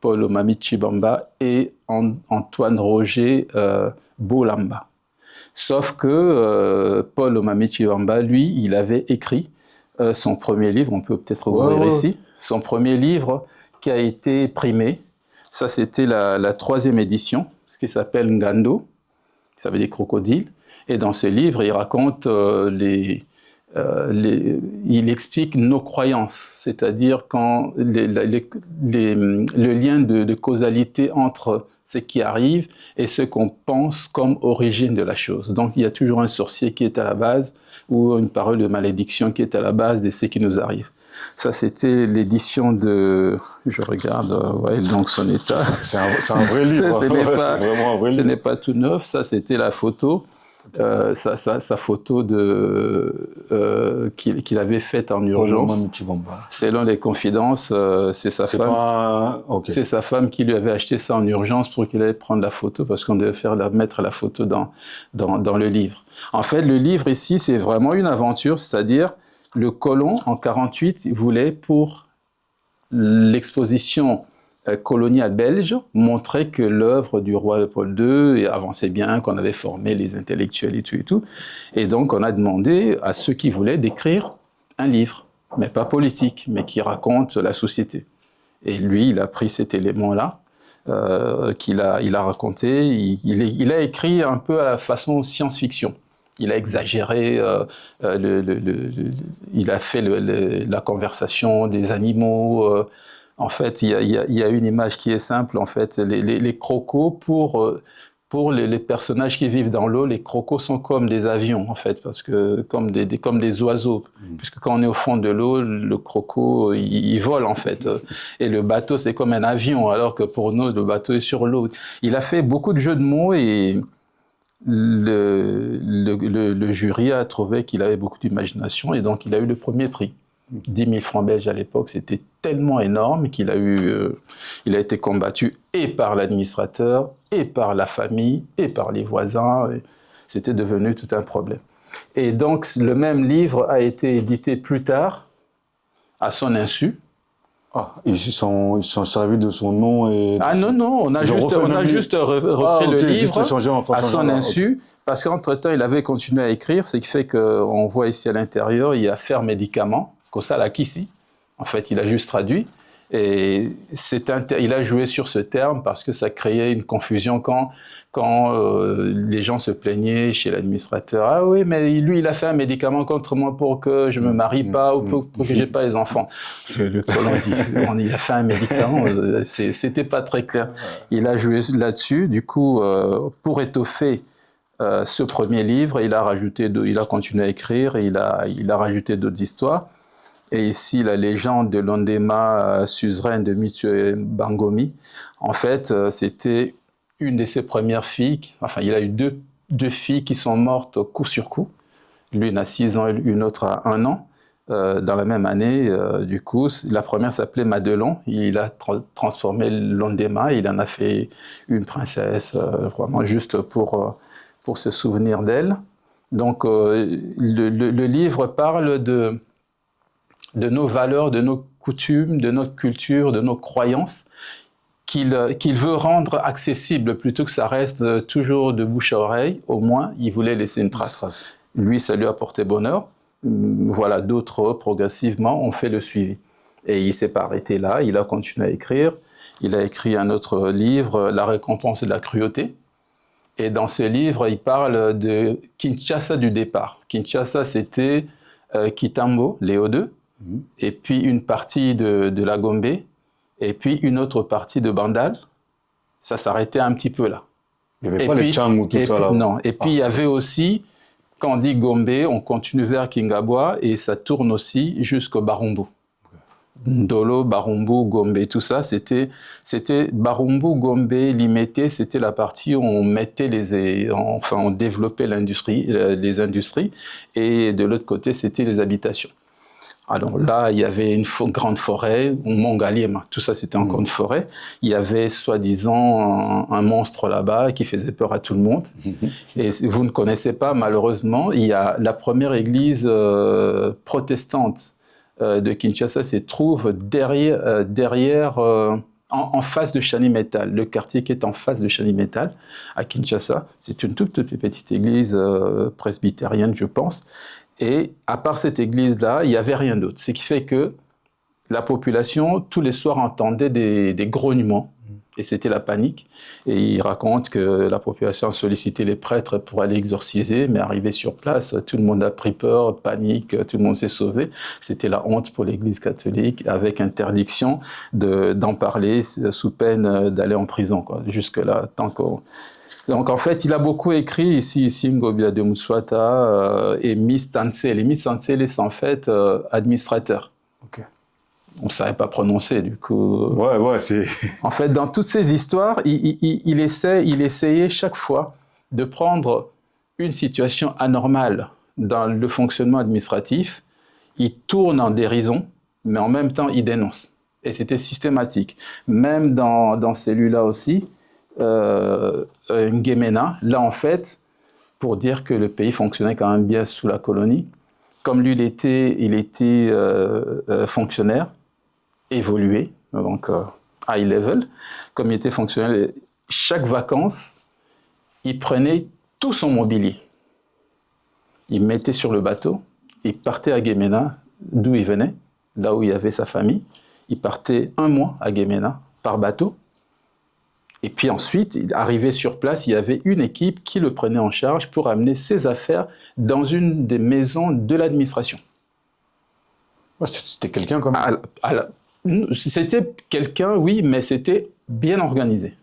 Paul Omami Tshibamba et Antoine Roger Bolamba. Sauf que Paul Omami Tshibamba, lui, il avait écrit son premier livre, on peut peut-être ouvrir ici, son premier livre qui a été primé. Ça, c'était la 3e édition, ce qui s'appelle Ngando, ça veut dire crocodile. Et dans ce livre, il raconte il explique nos croyances, c'est-à-dire quand le lien de causalité entre ce qui arrive et ce qu'on pense comme origine de la chose. Donc il y a toujours un sorcier qui est à la base ou une parole de malédiction qui est à la base de ce qui nous arrive. Ça, c'était l'édition de... Je regarde, ouais, donc son état. C'est un vrai livre. Ce n'est pas tout neuf. Ça, c'était la photo. Sa photo qu'il avait faite en urgence. Selon les confidences, c'est sa femme. Okay. C'est sa femme qui lui avait acheté ça en urgence pour qu'il allait prendre la photo parce qu'on devait mettre la photo dans le livre. En fait, le livre ici, c'est vraiment une aventure, c'est-à-dire le colon en 48 voulait pour l'exposition coloniale belge montrer que l'œuvre du roi Paul II avançait bien, qu'on avait formé les intellectuels et tout et tout. Et donc on a demandé à ceux qui voulaient d'écrire un livre, mais pas politique, mais qui raconte la société. Et lui, il a pris cet élément-là qu'il a raconté. Il a écrit un peu à la façon science-fiction. Il a exagéré, il a fait la conversation des animaux. En fait, il y a une image qui est simple. En fait, les crocos, pour les personnages qui vivent dans l'eau, les crocos sont comme des avions, en fait, parce que comme des oiseaux. Puisque quand on est au fond de l'eau, le croco, il vole, en fait. Et le bateau, c'est comme un avion, alors que pour nous, le bateau est sur l'eau. Il a fait beaucoup de jeux de mots et le jury a trouvé qu'il avait beaucoup d'imagination et donc il a eu le premier prix. 10 000 francs belges à l'époque, c'était tellement énorme qu'il a été combattu et par l'administrateur, et par la famille, et par les voisins. C'était devenu tout un problème. Et donc le même livre a été édité plus tard, à son insu. Ah, ils se sont servis de son nom et... Ah non, on a juste repris le livre à son insu, parce qu'entre-temps, il avait continué à écrire, ce qui fait qu'on voit ici à l'intérieur, il y a Faire médicament, Kosala Kisi. En fait, il a juste traduit. Et il a joué sur ce terme parce que ça créait une confusion quand les gens se plaignaient chez l'administrateur. Ah oui, mais lui, il a fait un médicament contre moi pour que je me marie pas ou pour que j'ai pas les enfants. Le colon dit, il a fait un médicament, c'était pas très clair. Il a joué là-dessus. Du coup, pour étoffer ce premier livre, il a continué à écrire, et il a rajouté d'autres histoires. Et ici, la légende de Londema, suzeraine de Mutue Bangomi, en fait, c'était une de ses premières filles. Enfin, il a eu deux filles qui sont mortes coup sur coup. L'une à 6 ans et une autre à 1 an. Dans la même année, du coup, la première s'appelait Madelon. Il a transformé Londema, il en a fait une princesse, vraiment juste pour se souvenir d'elle. Donc, le livre parle de nos valeurs, de nos coutumes, de notre culture, de nos croyances, qu'il veut rendre accessible plutôt que ça reste toujours de bouche à oreille. Au moins, il voulait laisser une trace. Lui, ça lui a porté bonheur. Voilà, d'autres, progressivement, ont fait le suivi. Et il ne s'est pas arrêté là, il a continué à écrire. Il a écrit un autre livre, La récompense de la cruauté. Et dans ce livre, il parle de Kinshasa du départ. Kinshasa, c'était Kitambo, Léo II, et puis une partie de la Gombe, et puis une autre partie de Bandal. Ça s'arrêtait un petit peu là. Il n'y avait pas les Tchang ou tout ça là. Non, et puis il y avait aussi, quand on dit Gombe, on continue vers Kingabwa, et ça tourne aussi jusqu'au Barumbu. Ndolo, Barumbu, Gombe, tout ça, c'était Barumbu, Gombe, Limete, c'était la partie où on mettait on développait les industries, et de l'autre côté, c'était les habitations. Alors là, il y avait une grande forêt, Mongaliema, tout ça c'était encore une forêt. Il y avait soi-disant un monstre là-bas qui faisait peur à tout le monde. Et vous ne connaissez pas, malheureusement, il y a la première église protestante de Kinshasa se trouve derrière en face de Chani Metal, le quartier qui est en face de Chani Metal, à Kinshasa. C'est une toute petite église presbytérienne, je pense. Et à part cette église-là, il n'y avait rien d'autre. Ce qui fait que la population, tous les soirs, entendait des grognements. Et c'était la panique. Et il raconte que la population sollicitait les prêtres pour aller exorciser, mais arrivé sur place, tout le monde a pris peur, panique, tout le monde s'est sauvé. C'était la honte pour l'Église catholique, avec interdiction d'en parler sous peine d'aller en prison, quoi. Jusque-là, tant qu'on... Donc en fait, il a beaucoup écrit ici Ngobila de Moussouata et Miss Tansele. Miss Tansele, c'est en fait administrateur. Okay. On ne savait pas prononcer, du coup. Ouais, c'est... En fait, dans toutes ces histoires, il essayait chaque fois de prendre une situation anormale dans le fonctionnement administratif. Il tourne en dérision, mais en même temps, il dénonce. Et c'était systématique. Même dans celui-là aussi, N'Guéména, là en fait, pour dire que le pays fonctionnait quand même bien sous la colonie, comme lui il était fonctionnaire, évolué, donc high level, comme il était fonctionnaire, chaque vacances, il prenait tout son mobilier, il mettait sur le bateau, il partait à N'Guéména, d'où il venait, là où il y avait sa famille, il partait 1 mois à N'Guéména par bateau. Et puis ensuite, arrivé sur place, il y avait une équipe qui le prenait en charge pour amener ses affaires dans une des maisons de l'administration. Ouais, c'était quelqu'un comme... C'était quelqu'un, oui, mais c'était bien organisé.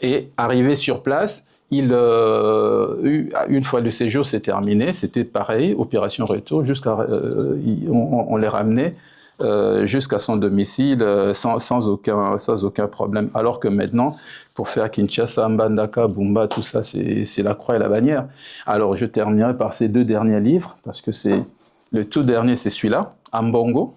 Et arrivé sur place, une fois le séjour s'est terminé, c'était pareil, opération retour, on les ramenait jusqu'à son domicile sans aucun problème. Alors que maintenant, pour faire Kinshasa, Mbandaka, Bumba, tout ça, c'est la croix et la bannière. Alors je terminerai par ces 2 derniers livres, parce que le tout dernier, c'est celui-là, Ambongo.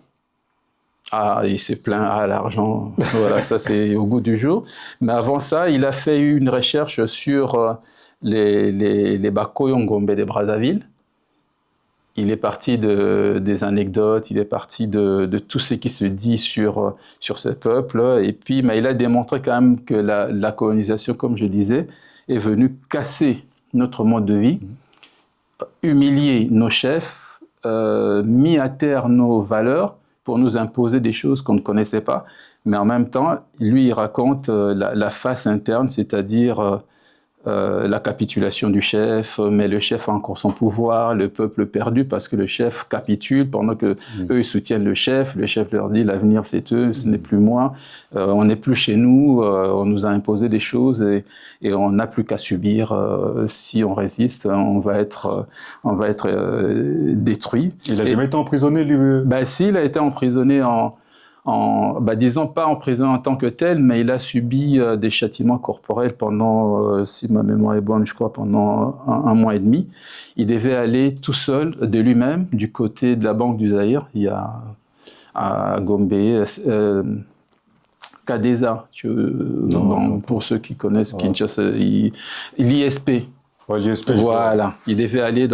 Ah, il s'est plaint à l'argent. Voilà, ça c'est au goût du jour. Mais avant ça, il a fait une recherche sur les Bakoyo Ngombe de Brazzaville. Il est parti des anecdotes, il est parti de tout ce qui se dit sur ce peuple. Et puis, mais il a démontré quand même que la colonisation, comme je disais, est venue casser notre mode de vie, humilier nos chefs, mis à terre nos valeurs, pour nous imposer des choses qu'on ne connaissait pas. Mais en même temps, lui, il raconte la face interne, c'est-à-dire la capitulation du chef, mais le chef a encore son pouvoir, le peuple perdu parce que le chef capitule pendant que eux ils soutiennent le chef leur dit l'avenir c'est eux, ce n'est plus moi, on n'est plus chez nous, on nous a imposé des choses et on n'a plus qu'à subir, si on résiste, on va être détruit. Il a jamais été emprisonné, lui? Ben si, il a été emprisonné disons pas emprisonné en tant que tel, mais il a subi des châtiments corporels pendant, si ma mémoire est bonne, je crois, pendant un mois et demi. Il devait aller tout seul, de lui-même, du côté de la Banque du Zaïre. Il y a à Gombe, Kadeza, pour ceux qui connaissent Kinshasa, l'ISP. Ouais, l'ISP, voilà, il devait aller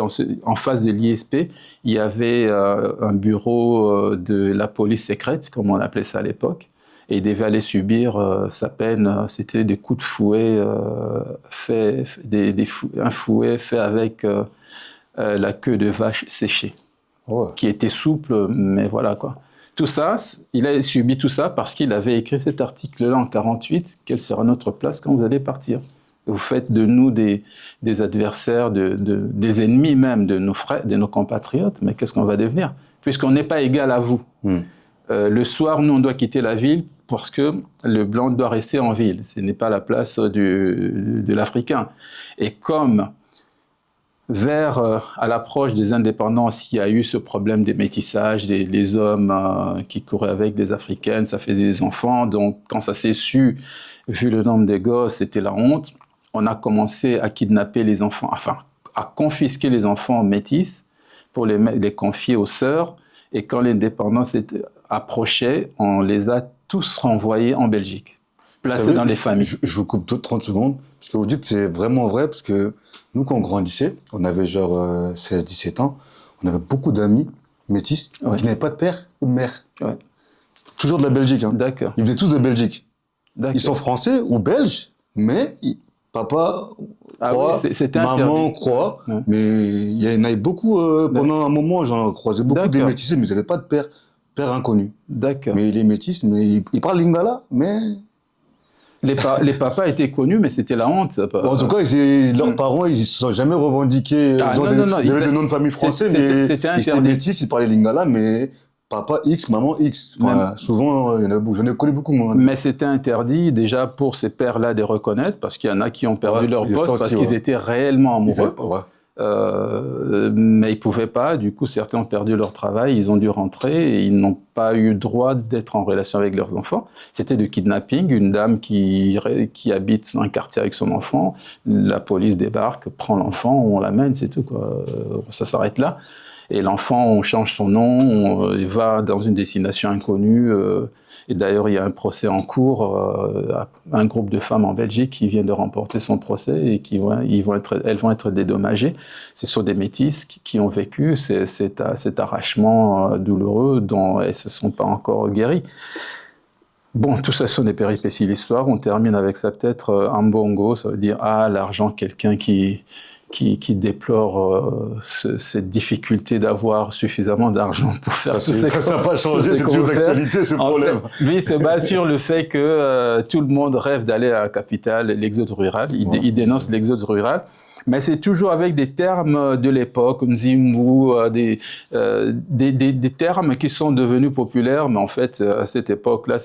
en face de l'ISP. Il y avait un bureau de la police secrète, comme on appelait ça à l'époque, et il devait aller subir sa peine. C'était des coups de fouet, un fouet fait avec la queue de vache séchée, qui était souple, mais voilà quoi. Tout ça, il a subi tout ça parce qu'il avait écrit cet article-là en 48. Quelle sera notre place quand vous allez partir? Vous faites de nous des adversaires, des ennemis même de nos frères, de nos compatriotes, mais qu'est-ce qu'on va devenir? Puisqu'on n'est pas égal à vous. Le soir, nous, on doit quitter la ville parce que le blanc doit rester en ville. Ce n'est pas la place de l'Africain. Et comme à l'approche des indépendances, il y a eu ce problème des métissages, les hommes qui couraient avec des Africaines, ça faisait des enfants. Donc, quand ça s'est su, vu le nombre de gosses, c'était la honte. On a commencé à kidnapper les enfants, enfin, à confisquer les enfants métis pour les confier aux sœurs. Et quand l'indépendance approchait, on les a tous renvoyés en Belgique, placés dans les familles. Je vous coupe 30 secondes. Ce que vous dites, c'est vraiment vrai, parce que nous, quand on grandissait, on avait genre 16-17 ans, on avait beaucoup d'amis métis qui n'avaient pas de père ou de mère. Ouais. Toujours de la Belgique. Hein. D'accord. Ils venaient tous de Belgique. D'accord. Ils sont français ou belges, mais papa croit, maman croit, mais il y en avait beaucoup, pendant un moment, j'en croisais beaucoup des métissés, mais ils n'avaient pas de père inconnu. D'accord. Mais les métis, mais ils parlent lingala, mais... Les papas étaient connus, mais c'était la honte. En tout cas, leurs parents, ils ne se sont jamais revendiqués. Ils avaient des noms de famille français, mais ils étaient métis, ils parlaient lingala, mais papa X, maman X. Enfin, souvent, j'en ai connu beaucoup, moi. Mais c'était interdit, déjà, pour ces pères-là de reconnaître, parce qu'il y en a qui ont perdu leur poste parce qu'ils étaient réellement amoureux. Mais ils ne pouvaient pas, du coup certains ont perdu leur travail, ils ont dû rentrer et ils n'ont pas eu le droit d'être en relation avec leurs enfants. C'était du kidnapping, une dame qui habite dans un quartier avec son enfant, la police débarque, prend l'enfant, on l'amène, c'est tout quoi. Ça s'arrête là. Et l'enfant, on change son nom, il va dans une destination inconnue. Et d'ailleurs, il y a un procès en cours, un groupe de femmes en Belgique qui vient de remporter son procès et elles vont être dédommagées. Ce sont des métisses qui ont vécu cet arrachement douloureux dont elles ne se sont pas encore guéries. Bon, tout ça sont des péripéties de l'histoire. On termine avec ça peut-être un bongo, ça veut dire l'argent, quelqu'un qui déplore cette difficulté d'avoir suffisamment d'argent pour faire ça n'a pas changé, c'est toujours d'actualité ce problème. Fait, lui, il se base sur le fait que tout le monde rêve d'aller à la capitale, l'exode rural. Il dénonce l'exode rural. Mais c'est toujours avec des termes de l'époque, Nzimbu, des termes qui sont devenus populaires, mais en fait, à cette époque-là,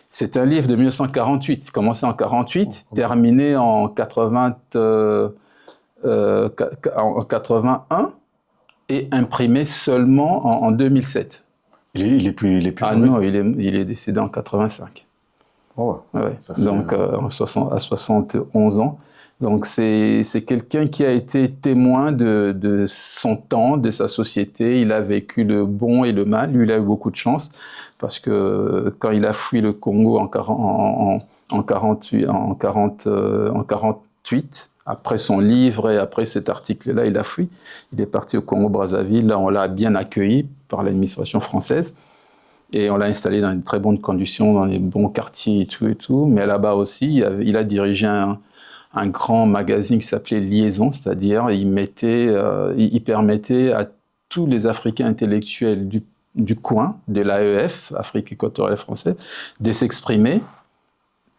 c'est un livre de 1948, commencé en 48, terminé en 81 et imprimé seulement en 2007. Il est plus non, il est décédé en 85. Oh, ouais. Donc à 71 ans. Donc c'est quelqu'un qui a été témoin de son temps, de sa société. Il a vécu le bon et le mal. Lui, il a eu beaucoup de chance parce que quand il a fui le Congo en 48, après son livre et après cet article-là, il a fui. Il est parti au Congo-Brazzaville. Là, on l'a bien accueilli par l'administration française. Et on l'a installé dans de très bonnes conditions, dans les bons quartiers et tout. Mais là-bas aussi, il a dirigé un grand magazine qui s'appelait Liaison, c'est-à-dire il permettait à tous les Africains intellectuels du coin, de l'AEF, Afrique équatoriale française, de s'exprimer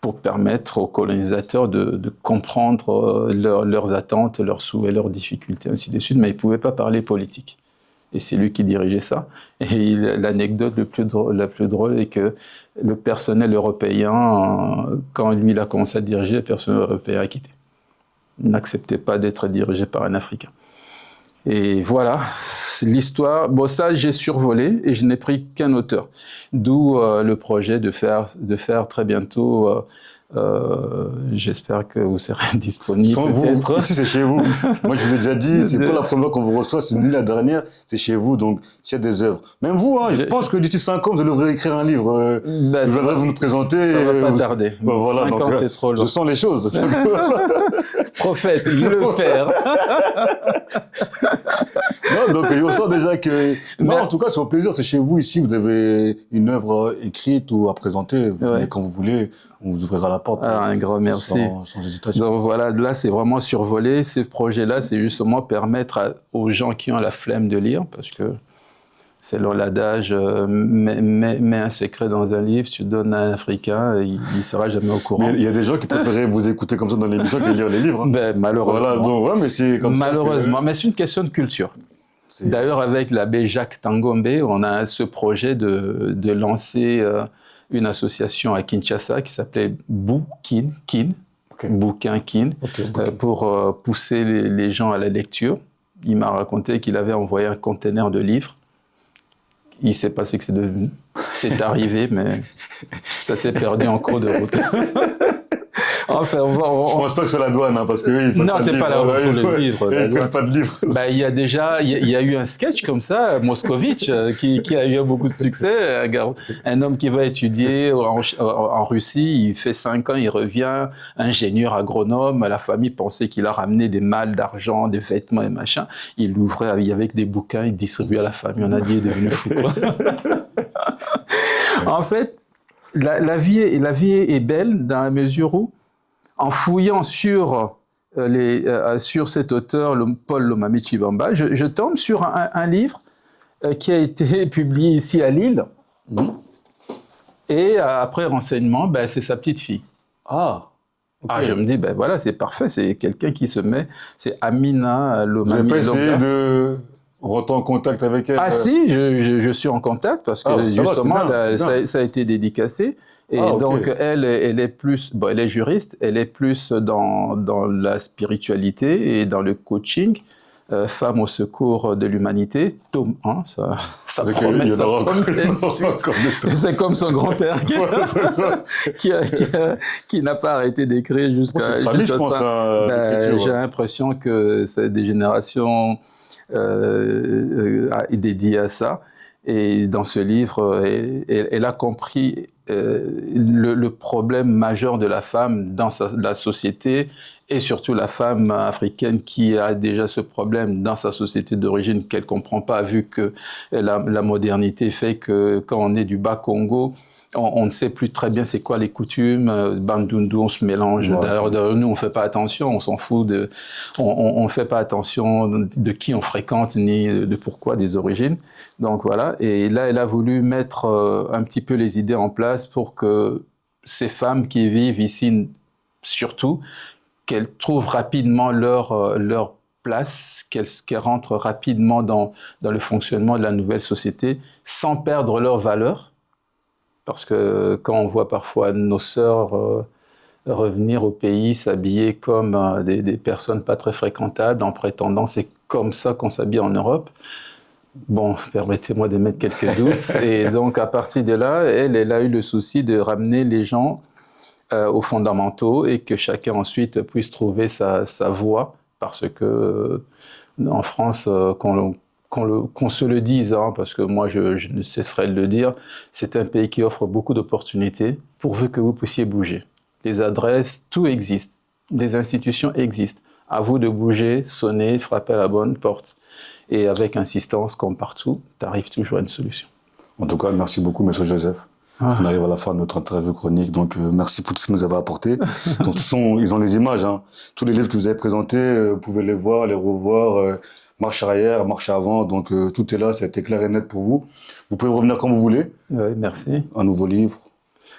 pour permettre aux colonisateurs de comprendre leurs attentes, leurs souhaits, leurs difficultés, ainsi de suite, mais il ne pouvait pas parler politique. Et c'est lui qui dirigeait ça. Et l'anecdote la plus drôle est que le personnel européen, quand lui il a commencé à diriger, le personnel européen a quitté. Il n'acceptait pas d'être dirigé par un Africain. Et voilà, l'histoire. Bon, ça, j'ai survolé et je n'ai pris qu'un auteur. D'où le projet de faire très bientôt. J'espère que vous serez disponible. Sans vous, ici c'est chez vous. Moi je vous ai déjà dit, c'est pas la première fois qu'on vous reçoit, c'est ni la dernière, c'est chez vous, donc s'il y a des œuvres. Même vous, je pense que d'ici 5 ans, vous allez écrire un livre. Vous viendrez vous nous présenter. Ça va pas tarder. Voilà, 5 ans, c'est trop long. Je sens les choses. Prophète, le père. Non, donc on sent déjà que... Non, en tout cas, c'est au plaisir, c'est chez vous ici, vous avez une œuvre écrite ou à présenter, vous venez quand vous voulez, on vous ouvrira la porte. Alors, un grand merci. Sans hésitation. Donc voilà, là c'est vraiment survolé. Ces projets-là, c'est justement permettre aux gens qui ont la flemme de lire, parce que c'est l'adage, mets un secret dans un livre, tu le donnes à un Africain, il ne sera jamais au courant. Mais il y a des gens qui préféraient vous écouter comme ça dans l'émission que lire les livres. Hein. Ben, malheureusement. Voilà, donc, ouais, mais c'est comme malheureusement, mais c'est une question de culture. D'ailleurs, avec l'abbé Jacques Tangombe, on a ce projet de lancer une association à Kinshasa qui s'appelait Bouquin, pour pousser les gens à la lecture. Il m'a raconté qu'il avait envoyé un conteneur de livres. Il ne sait pas ce que c'est devenu. C'est arrivé, mais ça s'est perdu en cours de route. Enfin, je pense pas que c'est la douane, hein, parce que non, c'est pas la douane pour le livre. Ils prennent pas de livre. Bah, il y a eu un sketch comme ça, Moscovitch, qui a eu beaucoup de succès. Un homme qui va étudier en Russie, il fait 5 ans, il revient, ingénieur agronome. La famille pensait qu'il a ramené des malles d'argent, des vêtements et machin. Il l'ouvrait avec des bouquins, il distribuait à la famille. On a dit, il est devenu fou. En fait, la vie est belle dans la mesure où, en fouillant sur cet auteur, Paul Lomami Tshibamba, je tombe sur un livre qui a été publié ici à Lille. Et après renseignement, c'est sa petite fille. Ah, okay. Je me dis, voilà, c'est parfait, c'est quelqu'un qui se met, c'est Amina Lomami. Vous n'avez pas essayé de rentrer en contact avec elle? Ah si, je suis en contact parce que justement, ça a été dédicacé. Et donc, elle est plus, elle est juriste, elle est plus dans la spiritualité et dans le coaching, Femme au secours de l'humanité, tome 1, ça promet une suite. C'est comme son grand-père qui n'a pas arrêté d'écrire jusqu'à ça. J'ai l'impression que c'est des générations dédiées à ça. Et dans ce livre, elle a compris le problème majeur de la femme dans la société et surtout la femme africaine qui a déjà ce problème dans sa société d'origine qu'elle ne comprend pas vu que la modernité fait que quand on est du Bas-Congo, on ne sait plus très bien c'est quoi les coutumes, Bandundu, on se mélange. D'ailleurs, nous, on ne fait pas attention, on s'en fout on fait pas attention de qui on fréquente, ni de pourquoi, des origines. Donc voilà, et là, elle a voulu mettre un petit peu les idées en place pour que ces femmes qui vivent ici, surtout, qu'elles trouvent rapidement leur place, qu'elles rentrent rapidement dans le fonctionnement de la nouvelle société, sans perdre leurs valeurs. Parce que quand on voit parfois nos sœurs revenir au pays, s'habiller comme des personnes pas très fréquentables, en prétendant c'est comme ça qu'on s'habille en Europe, bon, permettez-moi de mettre quelques doutes. Et donc, à partir de là, elle a eu le souci de ramener les gens aux fondamentaux et que chacun ensuite puisse trouver sa voie. Parce que en France, qu'on se le dise, hein, parce que moi je ne cesserai de le dire, c'est un pays qui offre beaucoup d'opportunités pourvu que vous puissiez bouger. Les adresses, tout existe. Les institutions existent. À vous de bouger, sonner, frapper à la bonne porte. Et avec insistance, comme partout, tu arrives toujours à une solution. En tout cas, merci beaucoup, M. Joseph. On arrive à la fin de notre interview chronique, donc merci pour tout ce que vous nous avez apporté. Donc, ils ont les images, hein. Tous les livres que vous avez présentés, vous pouvez les voir, les revoir. marche arrière, marche avant, donc tout est là, ça a été clair et net pour vous. Vous pouvez revenir quand vous voulez, Oui, merci. un nouveau livre,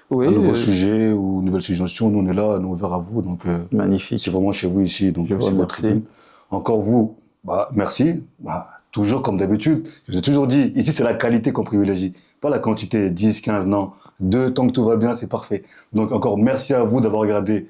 Oui, un nouveau sujet ou une nouvelle suggestion, nous on est là, nous on est ouvert à vous, donc c'est magnifique. vraiment chez vous ici, donc Je vous c'est votre remercie. tribune. Encore vous, bah, merci, bah, toujours comme d'habitude, je vous ai toujours dit, ici c'est la qualité qu'on privilégie, pas la quantité, 10, 15, non, deux, tant que tout va bien, c'est parfait. Donc encore merci à vous d'avoir regardé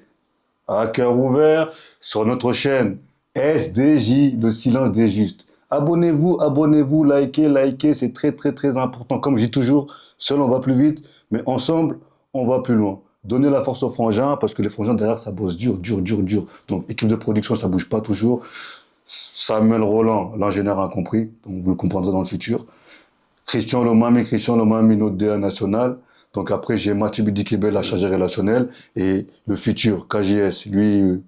à cœur ouvert sur notre chaîne SDJ, le silence des justes. Abonnez-vous, abonnez-vous, likez, likez, c'est très très très important. Comme je dis toujours, seul on va plus vite, mais ensemble on va plus loin. Donnez la force aux frangins parce que les frangins derrière ça bosse dur, dur, dur, dur. Donc équipe de production ça bouge pas toujours. Samuel Roland, l'ingénieur incompris, donc vous le comprendrez dans le futur. Christian Lomami, notre DA national. Donc après, j'ai Mathieu Bidikebe, la chargée relationnelle, et le futur, KJS, lui,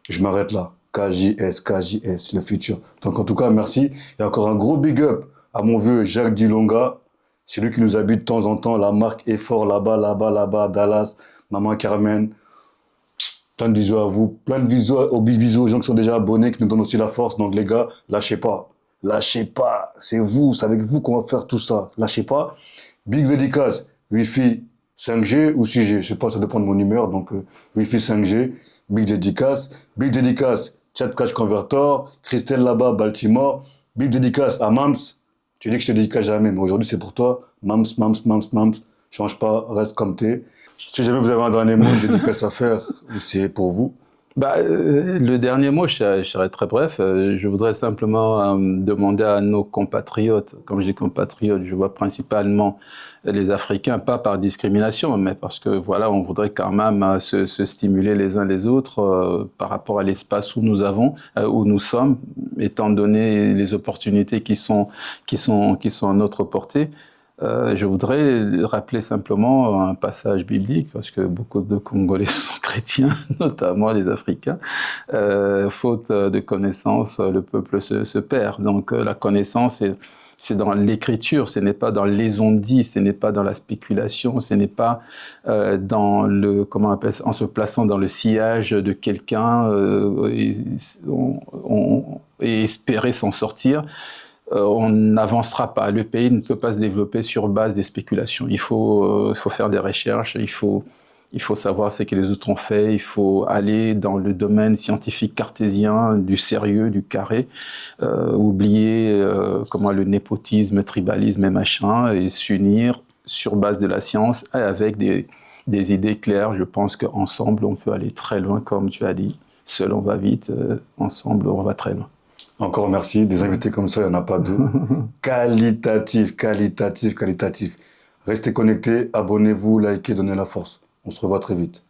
je m'arrête là. KJS, le futur. Donc en tout cas, merci. Et encore un gros big up à mon vieux Jacques Dilonga. C'est lui qui nous habite de temps en temps. La marque est fort là-bas, là-bas, là-bas, Dallas, Maman Carmen. Plein de bisous à vous, plein de bisous aux gens qui sont déjà abonnés, qui nous donnent aussi la force. Donc les gars, lâchez pas. Lâchez pas. C'est vous, c'est avec vous qu'on va faire tout ça. Lâchez pas. Big dédicace, Wi-Fi 5G ou 6G. Je sais pas, ça dépend de mon humeur. Donc Wi-Fi 5G, big dédicace. Big dédicace, Chat Cash Converter, Christelle là-bas, Baltimore. Big dédicace à Mams. Tu dis que je te dédicace jamais, mais aujourd'hui c'est pour toi. Mams, Mams, Mams, Mams. Change pas, reste comme t'es. Si jamais vous avez un dernier mot, une dédicace à faire, c'est pour vous. Bah, le dernier mot, je serai très bref. Je voudrais simplement demander à nos compatriotes, comme je dis compatriotes, je vois principalement les Africains, pas par discrimination, mais parce que voilà, on voudrait quand même se stimuler les uns les autres par rapport à l'espace où nous avons, où nous sommes, étant donné les opportunités qui sont à notre portée. Je voudrais rappeler simplement un passage biblique, parce que beaucoup de Congolais sont chrétiens, notamment les Africains. Faute de connaissance, le peuple se perd. Donc la connaissance, c'est dans l'écriture, ce n'est pas dans les on-dit, ce n'est pas dans la spéculation, ce n'est pas dans le, comment on appelle ça, en se plaçant dans le sillage de quelqu'un et espérer s'en sortir. On n'avancera pas. Le pays ne peut pas se développer sur base des spéculations. Il faut faire des recherches, il faut savoir ce que les autres ont fait, il faut aller dans le domaine scientifique cartésien, du sérieux, du carré, oublier comment le népotisme, tribalisme et machin, et s'unir sur base de la science et avec des idées claires. Je pense qu'ensemble, on peut aller très loin, comme tu as dit. Seul, on va vite, ensemble, on va très loin. Encore merci. Des invités comme ça, il n'y en a pas deux. Qualitatif, qualitatif, qualitatif. Restez connectés, abonnez-vous, likez, donnez la force. On se revoit très vite.